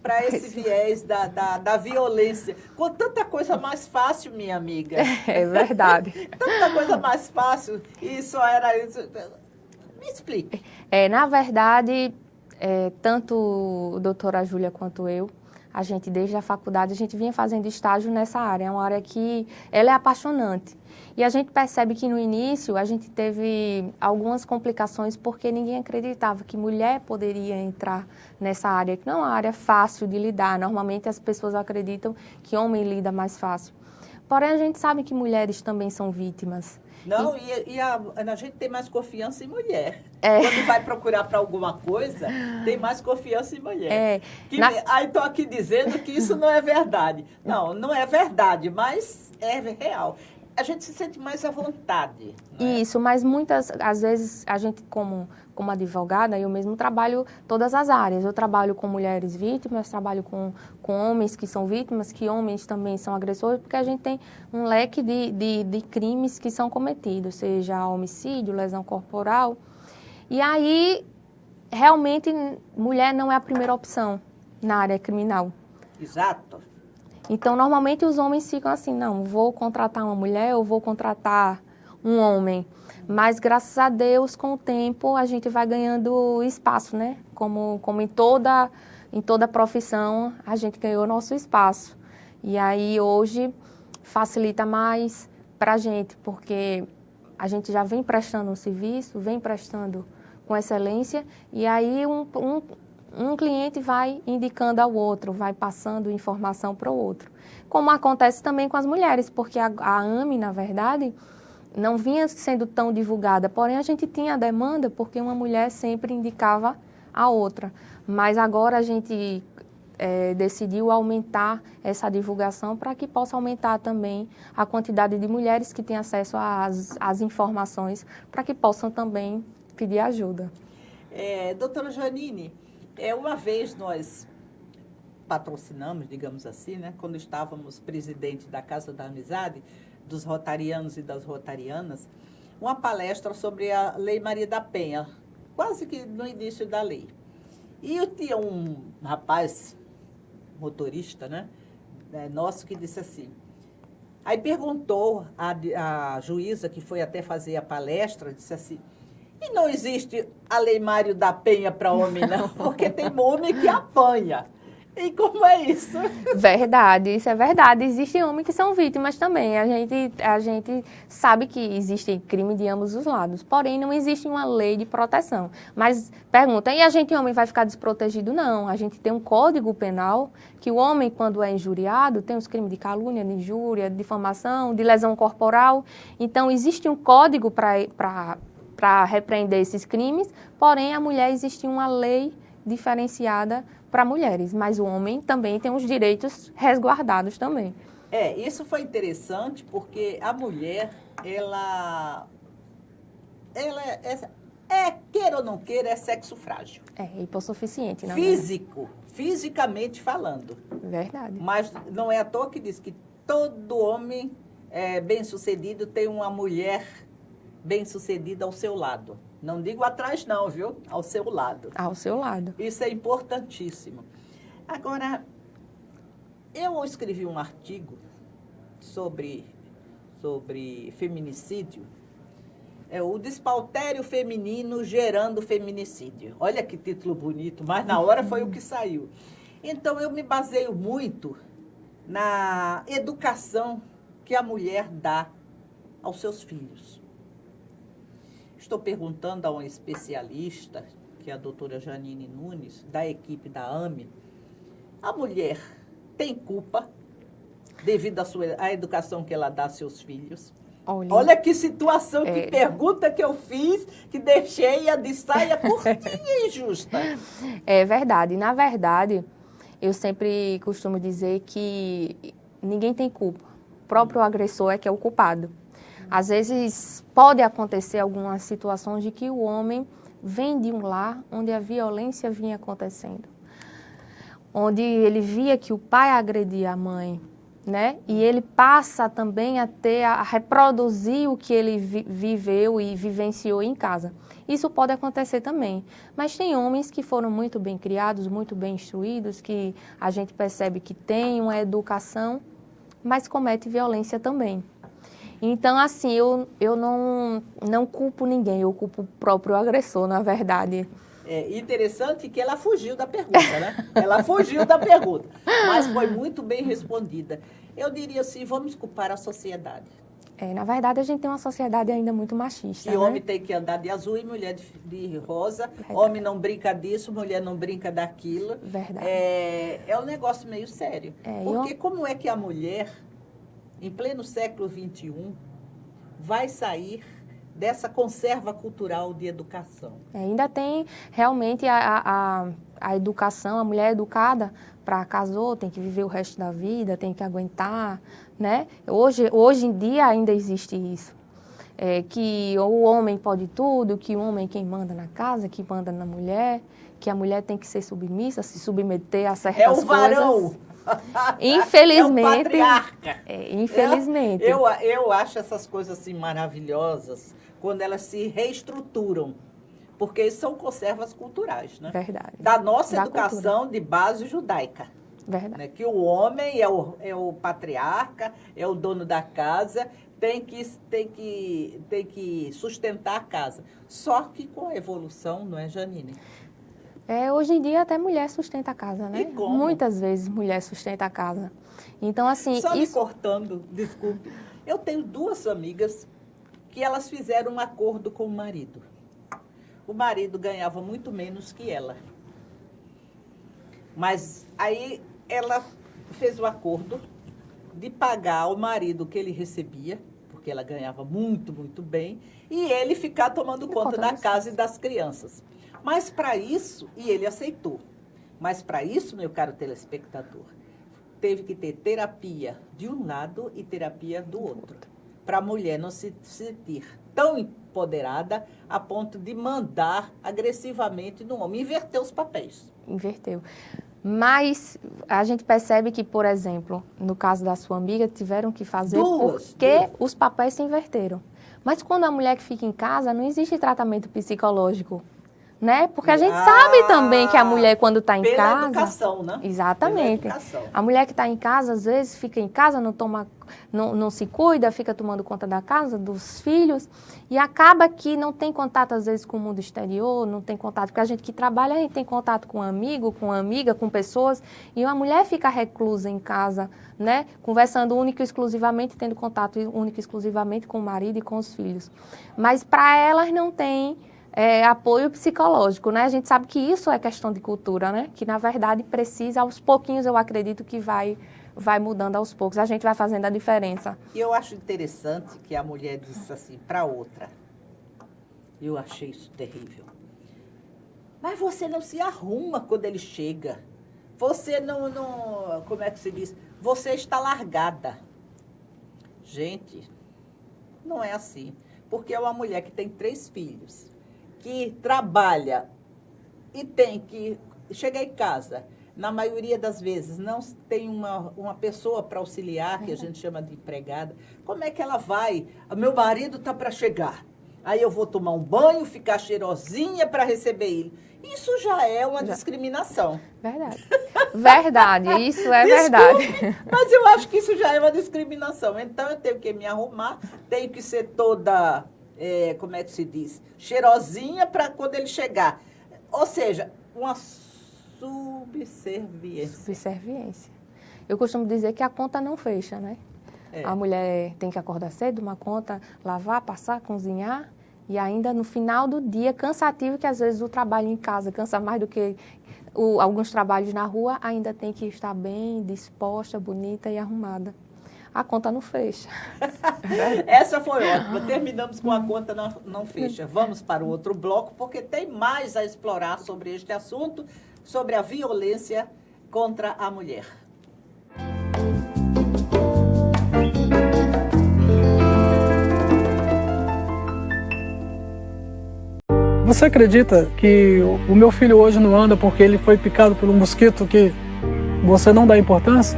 para esse viés da violência? Com tanta coisa mais fácil, minha amiga. É verdade. Tanta coisa mais fácil, e isso era isso. Me explique. Na verdade, tanto a doutora Júlia quanto eu, a gente, desde a faculdade, a gente vinha fazendo estágio nessa área. É uma área que ela é apaixonante. E a gente percebe que no início a gente teve algumas complicações porque ninguém acreditava que mulher poderia entrar nessa área, que não é uma área fácil de lidar. Normalmente as pessoas acreditam que homem lida mais fácil. Porém, a gente sabe que mulheres também são vítimas. Não, a gente tem mais confiança em mulher. Quando vai procurar para alguma coisa, tem mais confiança em mulher. Aí estou aqui dizendo que isso não é verdade. Não, não é verdade, mas é real. A gente se sente mais à vontade. Isso, mas às vezes, a gente como advogada, eu mesmo trabalho todas as áreas. Eu trabalho com mulheres vítimas, trabalho com homens que são vítimas, que homens também são agressores, porque a gente tem um leque de crimes que são cometidos, seja homicídio, lesão corporal. E aí, realmente, mulher não é a primeira opção na área criminal. Exato. Então, normalmente, os homens ficam assim, não, vou contratar uma mulher ou vou contratar um homem. Mas, graças a Deus, com o tempo, a gente vai ganhando espaço, né? Como em toda profissão, a gente ganhou nosso espaço. E aí, hoje, facilita mais para a gente, porque a gente já vem prestando um serviço, vem prestando com excelência, e aí um cliente vai indicando ao outro, vai passando informação para o outro. Como acontece também com as mulheres, porque a AME, na verdade, não vinha sendo tão divulgada, porém a gente tinha a demanda porque uma mulher sempre indicava a outra. Mas agora a gente decidiu aumentar essa divulgação para que possa aumentar também a quantidade de mulheres que têm acesso às informações, para que possam também pedir ajuda. Doutora Janine, uma vez nós patrocinamos, digamos assim, né, quando estávamos presidente da Casa da Amizade, dos rotarianos e das rotarianas, uma palestra sobre a Lei Maria da Penha, quase que no início da lei. E eu tinha um rapaz, motorista, né, nosso, que disse assim, aí perguntou a juíza que foi até fazer a palestra, disse assim, e não existe a Lei Maria da Penha para homem, não, porque tem homem que apanha. E como é isso? Verdade, isso é verdade. Existem homens que são vítimas também. A gente sabe que existe crime de ambos os lados, porém não existe uma lei de proteção. Mas pergunta, e a gente homem vai ficar desprotegido? Não, a gente tem um código penal que o homem, quando é injuriado, tem os crimes de calúnia, de injúria, de difamação, de lesão corporal. Então existe um código para repreender esses crimes, porém a mulher existe uma lei diferenciada para mulheres, mas o homem também tem os direitos resguardados também. Isso foi interessante porque a mulher, ela queira ou não queira, é sexo frágil. Hipossuficiente, não Fisicamente falando. Verdade. Mas não é à toa que diz que todo homem bem-sucedido tem uma mulher bem-sucedida ao seu lado. Não digo atrás não, viu? Ao seu lado. Ao seu lado. Isso é importantíssimo. Agora, eu escrevi um artigo sobre feminicídio. O despautério feminino gerando feminicídio. Olha que título bonito, mas na hora foi o que saiu. Então, eu me baseio muito na educação que a mulher dá aos seus filhos. Estou perguntando a um especialista, que é a doutora Janine Nunes, da equipe da AME, a mulher tem culpa devido à educação que ela dá aos seus filhos? Olha que situação, que pergunta que eu fiz, que deixei de saia curtinha e injusta. É verdade. Na verdade, eu sempre costumo dizer que ninguém tem culpa. O próprio agressor é que é o culpado. Às vezes pode acontecer algumas situações de que o homem vem de um lar onde a violência vinha acontecendo, onde ele via que o pai agredia a mãe, né? E ele passa também a reproduzir o que ele viveu e vivenciou em casa. Isso pode acontecer também, mas tem homens que foram muito bem criados, muito bem instruídos, que a gente percebe que têm uma educação, mas comete violência também. Então, assim, eu não culpo ninguém, eu culpo o próprio agressor, na verdade. É interessante que ela fugiu da pergunta, né? Ela fugiu da pergunta, mas foi muito bem respondida. Eu diria assim, vamos culpar a sociedade. Na verdade, a gente tem uma sociedade ainda muito machista, E né? homem tem que andar de azul e mulher de rosa. Verdade. Homem não brinca disso, mulher não brinca daquilo. Verdade. É um negócio meio sério. Porque como é que a mulher, em pleno século XXI, vai sair dessa conserva cultural de educação? Ainda tem realmente a educação, a mulher educada para casou, tem que viver o resto da vida, tem que aguentar, né? Hoje em dia ainda existe isso. Que o homem pode tudo, que o homem é quem manda na casa, que manda na mulher, que a mulher tem que ser submissa, se submeter a certas coisas. É o varão! Infelizmente. É o patriarca. Infelizmente. Eu acho essas coisas assim maravilhosas quando elas se reestruturam, porque são conservas culturais, né? Verdade. Da nossa educação de base judaica. Verdade. Né? Que o homem é o patriarca, é o dono da casa, tem que sustentar a casa. Só que com a evolução, não é, Janine? Hoje em dia até mulher sustenta a casa, né? E como? Muitas vezes mulher sustenta a casa. Então, assim... Só me cortando, desculpe. Eu tenho 2 amigas que elas fizeram um acordo com o marido. O marido ganhava muito menos que ela. Mas aí ela fez o acordo de pagar ao marido o que ele recebia, porque ela ganhava muito, muito bem, e ele ficar tomando conta da casa e das crianças. Mas para isso, e ele aceitou, mas para isso, meu caro telespectador, teve que ter terapia de um lado e terapia do outro, para a mulher não se sentir tão empoderada a ponto de mandar agressivamente no homem, inverter os papéis. Inverteu. Mas a gente percebe que, por exemplo, no caso da sua amiga, tiveram que fazer porque os papéis se inverteram. Mas quando a mulher que fica em casa, não existe tratamento psicológico, né? Porque a gente sabe também que a mulher, quando está em casa... Pela educação, né? Exatamente. Pela educação. A mulher que está em casa, às vezes, fica em casa, não se cuida, fica tomando conta da casa, dos filhos, e acaba que não tem contato, às vezes, com o mundo exterior, não tem contato, porque a gente que trabalha, a gente tem contato com um amigo, com uma amiga, com pessoas, e uma mulher fica reclusa em casa, né? Conversando único e exclusivamente, tendo contato único e exclusivamente com o marido e com os filhos. Mas para elas não tem apoio psicológico, né? A gente sabe que isso é questão de cultura, né? Que, na verdade, precisa, aos pouquinhos, eu acredito que vai mudando aos poucos. A gente vai fazendo a diferença. E eu acho interessante que a mulher disse assim para outra. Eu achei isso terrível. Mas você não se arruma quando ele chega. Você não como é que se diz? Você está largada. Gente, não é assim. Porque é uma mulher que tem 3 filhos, que trabalha e tem que chegar em casa. Na maioria das vezes, não tem uma pessoa para auxiliar, que a gente chama de empregada. Como é que ela vai? Meu marido está para chegar. Aí eu vou tomar um banho, ficar cheirosinha para receber ele. Isso já é uma discriminação. Verdade. Verdade, isso é verdade. Mas eu acho que isso já é uma discriminação. Então, eu tenho que me arrumar, tenho que ser toda, como é que se diz? Cheirosinha para quando ele chegar. Ou seja, uma subserviência. Subserviência. Eu costumo dizer que a conta não fecha, né? A mulher tem que acordar cedo, uma conta, lavar, passar, cozinhar, e ainda no final do dia, cansativo, que às vezes o trabalho em casa cansa mais do que alguns trabalhos na rua, ainda tem que estar bem disposta, bonita e arrumada. A conta não fecha. Essa foi ótima. Terminamos com a conta não fecha. Vamos para o outro bloco, porque tem mais a explorar sobre este assunto, sobre a violência contra a mulher. Você acredita que o meu filho hoje não anda porque ele foi picado por um mosquito que você não dá importância?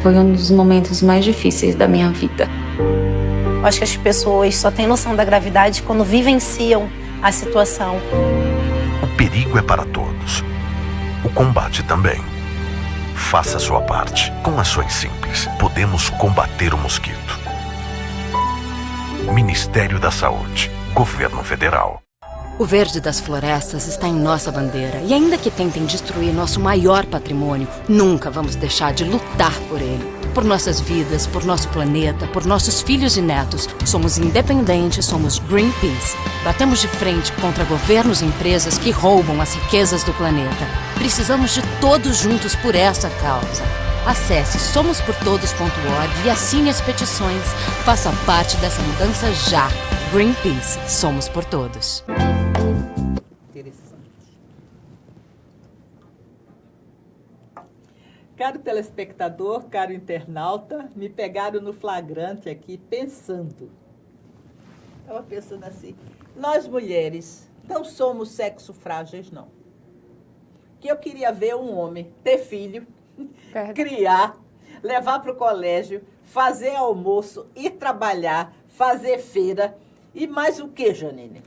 Foi um dos momentos mais difíceis da minha vida. Eu acho que as pessoas só têm noção da gravidade quando vivenciam a situação. O perigo é para todos. O combate também. Faça a sua parte. Com ações simples, podemos combater o mosquito. Ministério da Saúde. Governo Federal. O verde das florestas está em nossa bandeira. E ainda que tentem destruir nosso maior patrimônio, nunca vamos deixar de lutar por ele. Por nossas vidas, por nosso planeta, por nossos filhos e netos. Somos independentes, somos Greenpeace. Batemos de frente contra governos e empresas que roubam as riquezas do planeta. Precisamos de todos juntos por essa causa. Acesse somosportodos.org e assine as petições. Faça parte dessa mudança já. Greenpeace, somos por todos. Interessante. Caro telespectador, caro internauta, me pegaram no flagrante aqui pensando. Estava pensando assim, nós mulheres não somos sexo frágeis, não. Que eu queria ver um homem ter filho, criar, levar para o colégio, fazer almoço, ir trabalhar, fazer feira. E mais o que, Janine?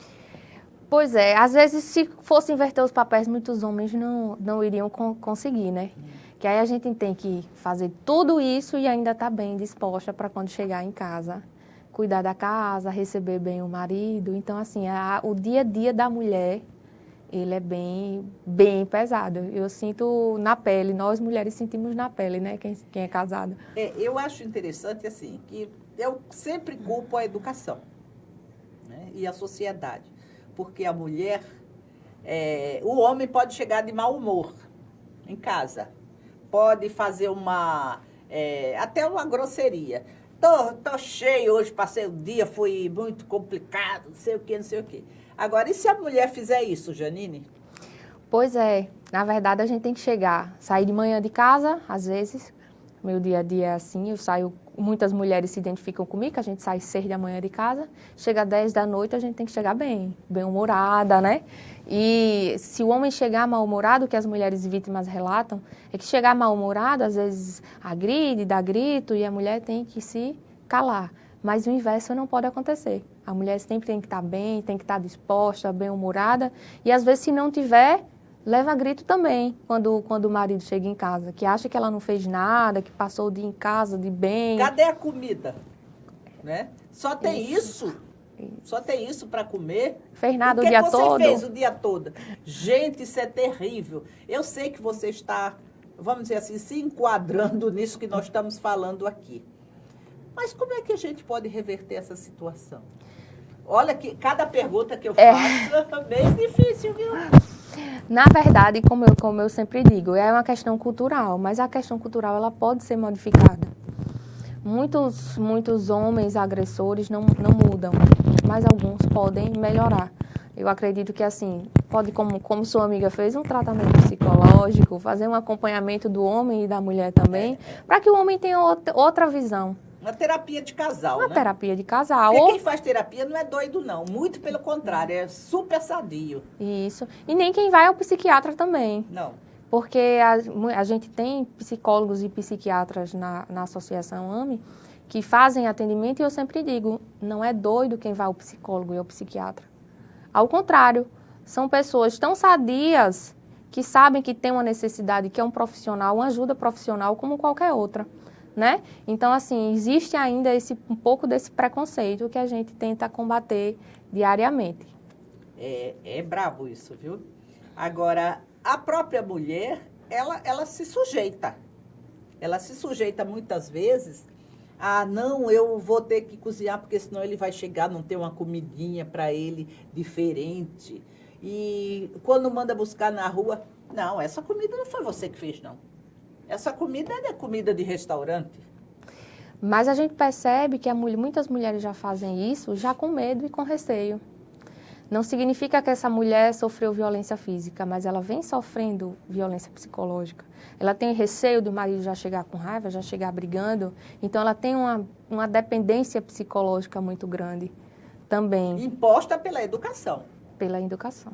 Pois é, às vezes se fosse inverter os papéis, muitos homens não iriam conseguir, né? Que aí a gente tem que fazer tudo isso e ainda estar bem disposta para quando chegar em casa, cuidar da casa, receber bem o marido. Então, assim, o dia a dia da mulher, ele é bem pesado. Eu sinto na pele, nós mulheres sentimos na pele, né? Quem é casado. Eu acho interessante, assim, que eu sempre culpo a educação. E a sociedade, porque a mulher, o homem pode chegar de mau humor, em casa. Pode fazer até uma grosseria. Tô cheio hoje, passei o dia, foi muito complicado, não sei o quê, não sei o quê. Agora, e se a mulher fizer isso, Janine? Pois é, na verdade a gente tem que sair de manhã de casa, às vezes, meu dia a dia é assim, muitas mulheres se identificam comigo, que a gente sai 6 da manhã de casa, chega às 10 da noite, a gente tem que chegar bem-humorada, né? E se o homem chegar mal-humorado, o que as mulheres vítimas relatam, é que chegar mal-humorado, às vezes agride, dá grito, e a mulher tem que se calar. Mas o inverso não pode acontecer. A mulher sempre tem que estar bem, tem que estar disposta, bem-humorada, e às vezes se não tiver, leva grito também, quando o marido chega em casa, que acha que ela não fez nada, que passou o dia em casa de bem. Cadê a comida? Né? Só tem isso? Só tem isso para comer? Fez nada o dia todo? O que você fez o dia todo? Gente, isso é terrível. Eu sei que você está, vamos dizer assim, se enquadrando nisso que nós estamos falando aqui. Mas como é que a gente pode reverter essa situação? Olha que cada pergunta que eu faço é bem difícil, viu? Na verdade, como eu sempre digo, é uma questão cultural, mas a questão cultural ela pode ser modificada. Muitos homens agressores não mudam, mas alguns podem melhorar. Eu acredito que assim, pode, como sua amiga fez, um tratamento psicológico, fazer um acompanhamento do homem e da mulher também, para que o homem tenha outra visão. Uma terapia de casal, Uma terapia de casal. Porque quem faz terapia não é doido, não. Muito pelo contrário, é super sadio. Isso. E nem quem vai ao psiquiatra também. Não. Porque a gente tem psicólogos e psiquiatras na Associação AME que fazem atendimento e eu sempre digo, não é doido quem vai ao psicólogo e ao psiquiatra. Ao contrário, são pessoas tão sadias que sabem que tem uma necessidade, que é um profissional, uma ajuda profissional como qualquer outra. Né? Então, assim, existe ainda um pouco desse preconceito que a gente tenta combater diariamente. É brabo isso, viu? Agora, a própria mulher, ela se sujeita. Ela se sujeita muitas vezes a, não, eu vou ter que cozinhar porque senão ele vai chegar, não ter uma comidinha para ele diferente. E quando manda buscar na rua, não, essa comida não foi você que fez, não. Essa comida é comida de restaurante. Mas a gente percebe que muitas mulheres já fazem isso já com medo e com receio. Não significa que essa mulher sofreu violência física, mas ela vem sofrendo violência psicológica. Ela tem receio do marido já chegar com raiva, já chegar brigando. Então, ela tem uma dependência psicológica muito grande também. Imposta pela educação. Pela educação.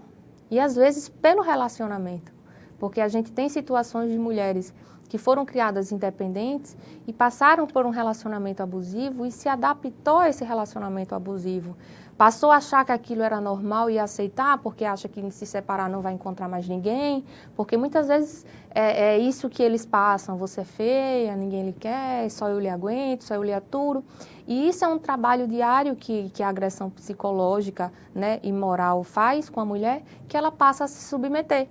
E, às vezes, pelo relacionamento. Porque a gente tem situações de mulheres que foram criadas independentes e passaram por um relacionamento abusivo e se adaptou a esse relacionamento abusivo. Passou a achar que aquilo era normal e aceitar, porque acha que se separar não vai encontrar mais ninguém, porque muitas vezes é isso que eles passam, você é feia, ninguém lhe quer, só eu lhe aguento, só eu lhe aturo. E isso é um trabalho diário que a agressão psicológica, né, e moral faz com a mulher, que ela passa a se submeter.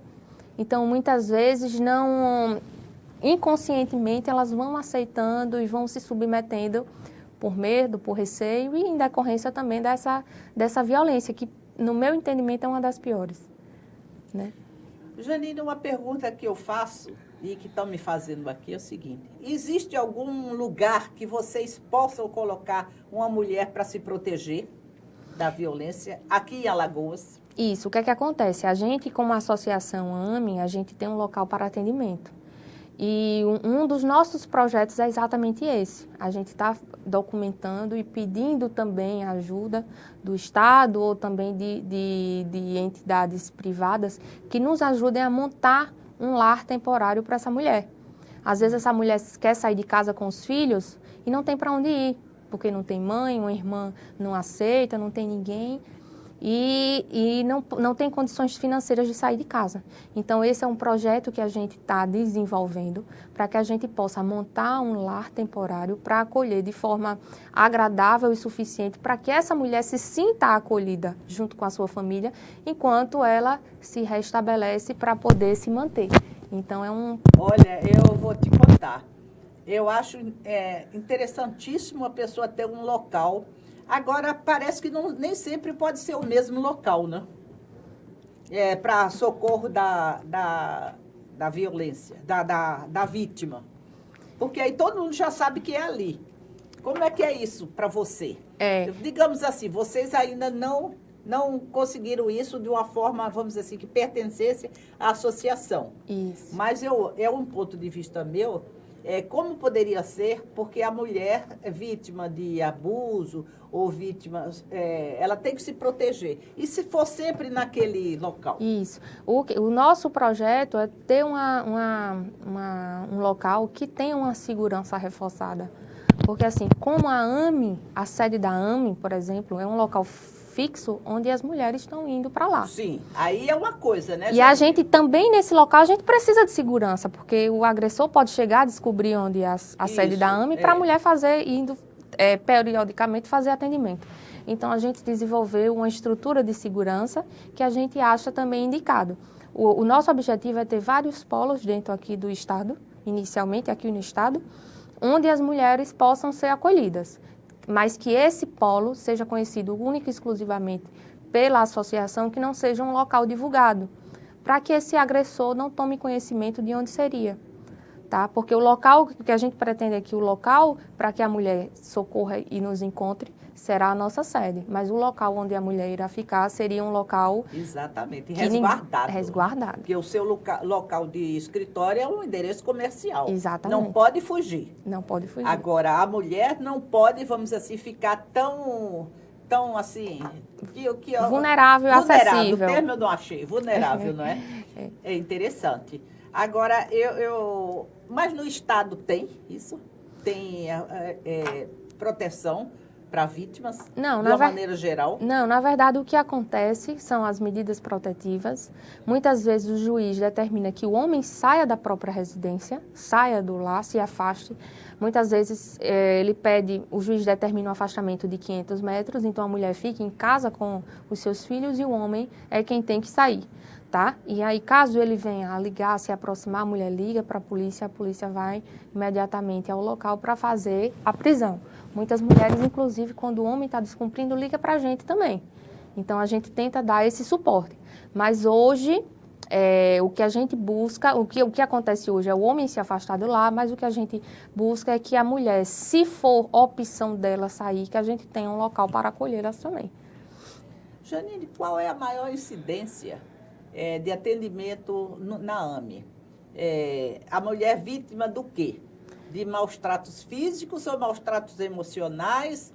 Então, muitas vezes, inconscientemente, elas vão aceitando e vão se submetendo por medo, por receio e em decorrência também dessa violência, que, no meu entendimento, é uma das piores. Né? Janine, uma pergunta que eu faço e que estão me fazendo aqui é o seguinte: existe algum lugar que vocês possam colocar uma mulher para se proteger da violência aqui em Alagoas? Isso, o que é que acontece? A gente, como associação AME, a gente tem um local para atendimento. E um dos nossos projetos é exatamente esse. A gente está documentando e pedindo também a ajuda do Estado ou também de entidades privadas que nos ajudem a montar um lar temporário para essa mulher. Às vezes essa mulher quer sair de casa com os filhos e não tem para onde ir, porque não tem mãe, uma irmã não aceita, não tem ninguém. E não tem condições financeiras de sair de casa. Então, esse é um projeto que a gente está desenvolvendo para que a gente possa montar um lar temporário para acolher de forma agradável e suficiente para que essa mulher se sinta acolhida junto com a sua família, enquanto ela se restabelece para poder se manter. Então, Olha, eu vou te contar. Eu acho interessantíssimo a pessoa ter um local. Agora, parece que nem sempre pode ser o mesmo local, né? Para socorro da violência, da vítima? Porque aí todo mundo já sabe que é ali. Como é que é isso para você? Digamos assim, vocês ainda não conseguiram isso de uma forma, vamos dizer assim, que pertencesse à associação. Isso. Mas é um ponto de vista meu, como poderia ser, porque a mulher é vítima de abuso ou vítima, ela tem que se proteger. E se for sempre naquele local? Isso. O nosso projeto é ter um local que tenha uma segurança reforçada. Porque, assim, como a sede da AME, por exemplo, é um local fixo onde as mulheres estão indo para lá. Sim, aí é uma coisa, né? E a gente também, nesse local, a gente precisa de segurança, porque o agressor pode chegar a descobrir onde a sede da AME para a mulher indo periodicamente fazer atendimento. Então, a gente desenvolveu uma estrutura de segurança que a gente acha também indicado. O nosso objetivo é ter vários polos dentro aqui do Estado, inicialmente aqui no Estado, onde as mulheres possam ser acolhidas, mas que esse polo seja conhecido única e exclusivamente pela associação, que não seja um local divulgado, para que esse agressor não tome conhecimento de onde seria. Tá? Porque o local que a gente pretende aqui, o local para que a mulher socorra e nos encontre, será a nossa sede. Mas o local onde a mulher irá ficar seria um local... Exatamente, resguardado. Resguardado. Porque o seu local de escritório é um endereço comercial. Exatamente. Não pode fugir. Não pode fugir. Agora, a mulher não pode, vamos dizer assim, ficar tão assim... vulnerável, acessível. O termo eu não achei. Vulnerável, não é? É interessante. Agora, mas no Estado tem isso? Tem proteção para vítimas, de uma maneira geral? Não, na verdade, o que acontece são as medidas protetivas. Muitas vezes o juiz determina que o homem saia da própria residência, saia do lar, se afaste. Muitas vezes o juiz determina um afastamento de 500 metros, então a mulher fica em casa com os seus filhos e o homem é quem tem que sair. Tá? E aí, caso ele venha a ligar, se aproximar, a mulher liga para a polícia vai imediatamente ao local para fazer a prisão. Muitas mulheres, inclusive, quando o homem está descumprindo, liga para a gente também. Então, a gente tenta dar esse suporte. Mas hoje, o que a gente busca, o que acontece hoje é o homem se afastar do lar, mas o que a gente busca é que a mulher, se for opção dela sair, que a gente tenha um local para acolhê-las também. Janine, qual é a maior incidência de atendimento na AME? A mulher vítima do quê? De maus tratos físicos ou maus tratos emocionais?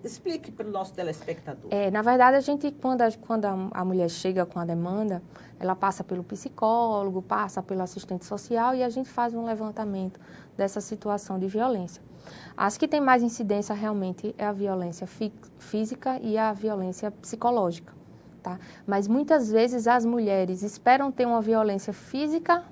Explique para o nosso telespectador. Na verdade, a gente, quando a mulher chega com a demanda, ela passa pelo psicólogo, passa pelo assistente social e a gente faz um levantamento dessa situação de violência. As que têm mais incidência realmente é a violência física e a violência psicológica. Tá? Mas muitas vezes as mulheres esperam ter uma violência física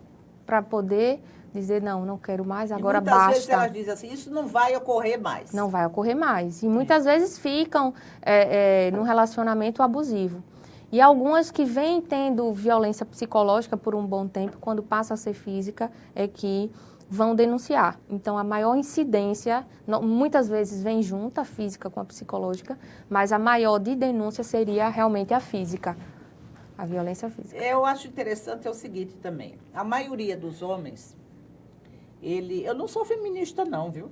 para poder dizer, não quero mais, agora basta. Muitas vezes elas dizem assim, isso não vai ocorrer mais. Não vai ocorrer mais. E muitas vezes ficam num relacionamento abusivo. E algumas que vêm tendo violência psicológica por um bom tempo, quando passa a ser física, é que vão denunciar. Então, a maior incidência, muitas vezes vem junta a física com a psicológica, mas a maior de denúncia seria realmente a física, a violência física. Eu acho interessante o seguinte também, a maioria dos homens, eu não sou feminista não, viu?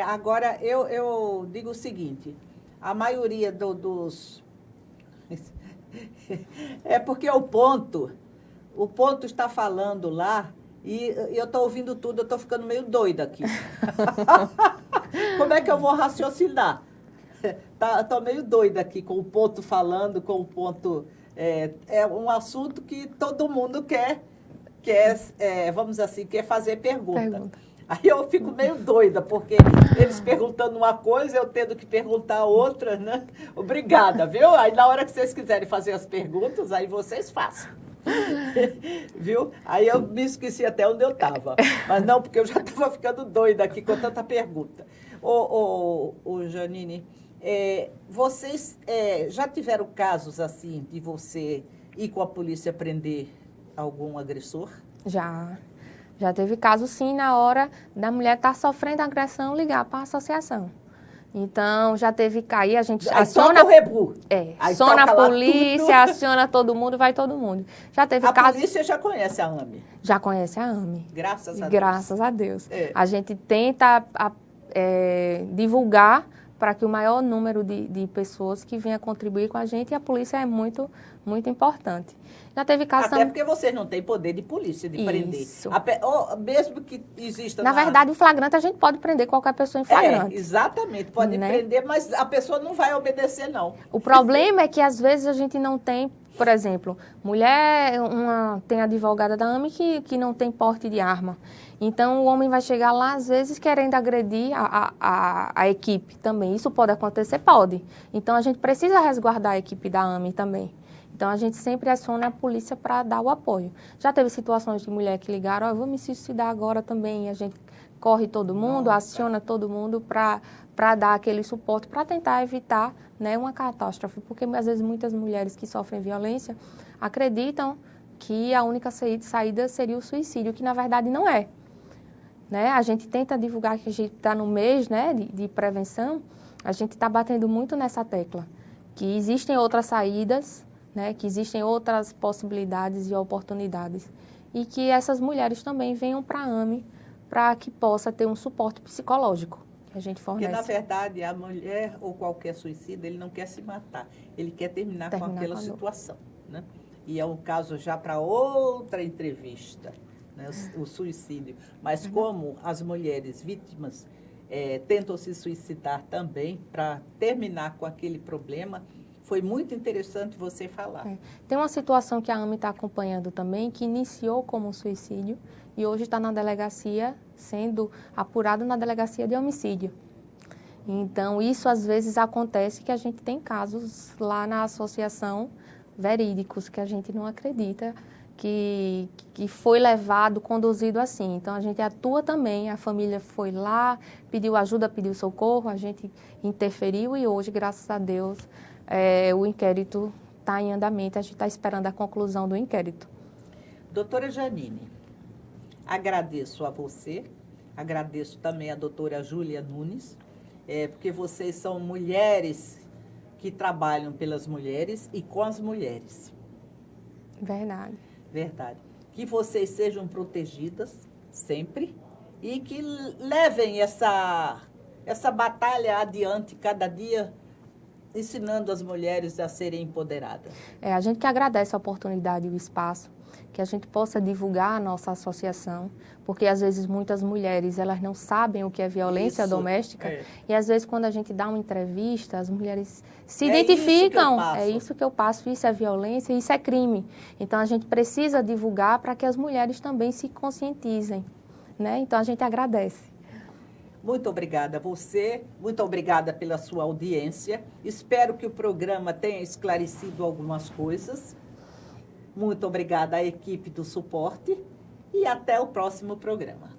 Agora, eu digo o seguinte, a maioria dos... porque o ponto está falando lá, e eu estou ouvindo tudo, eu estou ficando meio doida aqui. Como é que eu vou raciocinar? Estou meio doida aqui, com o ponto falando, com o ponto... É um assunto que todo mundo quer vamos dizer assim, quer fazer pergunta. Aí eu fico meio doida, porque eles perguntando uma coisa, eu tendo que perguntar outra, né? Obrigada, viu? Aí na hora que vocês quiserem fazer as perguntas, aí vocês façam. Viu? Aí eu me esqueci até onde eu estava. Mas não, porque eu já estava ficando doida aqui com tanta pergunta. Janine, vocês já tiveram casos assim de você ir com a polícia prender algum agressor? Já teve caso sim, na hora da mulher estar sofrendo agressão, ligar para a associação. Então, já teve que cair, a gente Aí aciona... toca o rebu. Aciona a toca lá polícia, tudo. aciona todo mundo, vai todo mundo. Já teve A casos... polícia já conhece a AME. Já conhece a AME. Graças a Deus. Graças a Deus. É. A gente tenta divulgar para que o maior número de pessoas que venha contribuir com a gente, e a polícia é muito, muito importante. Já teve casos... Até porque vocês não têm poder de polícia, de prender. Mesmo que exista... Na verdade, em flagrante, a gente pode prender qualquer pessoa em flagrante. Exatamente. Pode prender, mas a pessoa não vai obedecer, não. O problema é que, às vezes, a gente não tem... Por exemplo, tem advogada da AME que não tem porte de arma. Então, o homem vai chegar lá, às vezes, querendo agredir a equipe também. Isso pode acontecer? Pode. Então, a gente precisa resguardar a equipe da AME também. Então, a gente sempre aciona a polícia para dar o apoio. Já teve situações de mulher que ligaram, eu vou me suicidar agora também. E a gente corre todo mundo, aciona todo mundo para dar aquele suporte, para tentar evitar, né, uma catástrofe. Porque, às vezes, muitas mulheres que sofrem violência acreditam que a única saída seria o suicídio, que, na verdade, não é. Né? A gente tenta divulgar que a gente está no mês, né, de prevenção, a gente está batendo muito nessa tecla, que existem outras saídas, né, que existem outras possibilidades e oportunidades, e que essas mulheres também venham para a AME para que possa ter um suporte psicológico que a gente fornece. Porque, na verdade, a mulher ou qualquer suicida, ele não quer se matar, ele quer terminar com aquela situação. Né? E é um caso já para outra entrevista, né? O suicídio. Mas como as mulheres vítimas tentam se suicidar também para terminar com aquele problema, foi muito interessante você falar. Tem uma situação que a AME está acompanhando também, que iniciou como suicídio e hoje está na delegacia, sendo apurado na delegacia de homicídio. Então, isso às vezes acontece, que a gente tem casos lá na associação verídicos que a gente não acredita que foi levado, conduzido assim. Então, a gente atua também, a família foi lá, pediu ajuda, pediu socorro, a gente interferiu e hoje, graças a Deus, o inquérito está em andamento, a gente está esperando a conclusão do inquérito. Doutora Janine, agradeço a você, agradeço também a doutora Júlia Nunes, porque vocês são mulheres que trabalham pelas mulheres e com as mulheres. Verdade. Verdade. Que vocês sejam protegidas sempre e que levem essa batalha adiante cada dia, ensinando as mulheres a serem empoderadas. A gente que agradece a oportunidade e o espaço, que a gente possa divulgar a nossa associação, porque às vezes muitas mulheres elas não sabem o que é violência doméstica e às vezes quando a gente dá uma entrevista, as mulheres se identificam, é isso que eu passo, isso é violência, isso é crime. Então a gente precisa divulgar para que as mulheres também se conscientizem, né? Então a gente agradece. Muito obrigada a você, muito obrigada pela sua audiência. Espero que o programa tenha esclarecido algumas coisas. Muito obrigada à equipe do suporte e até o próximo programa.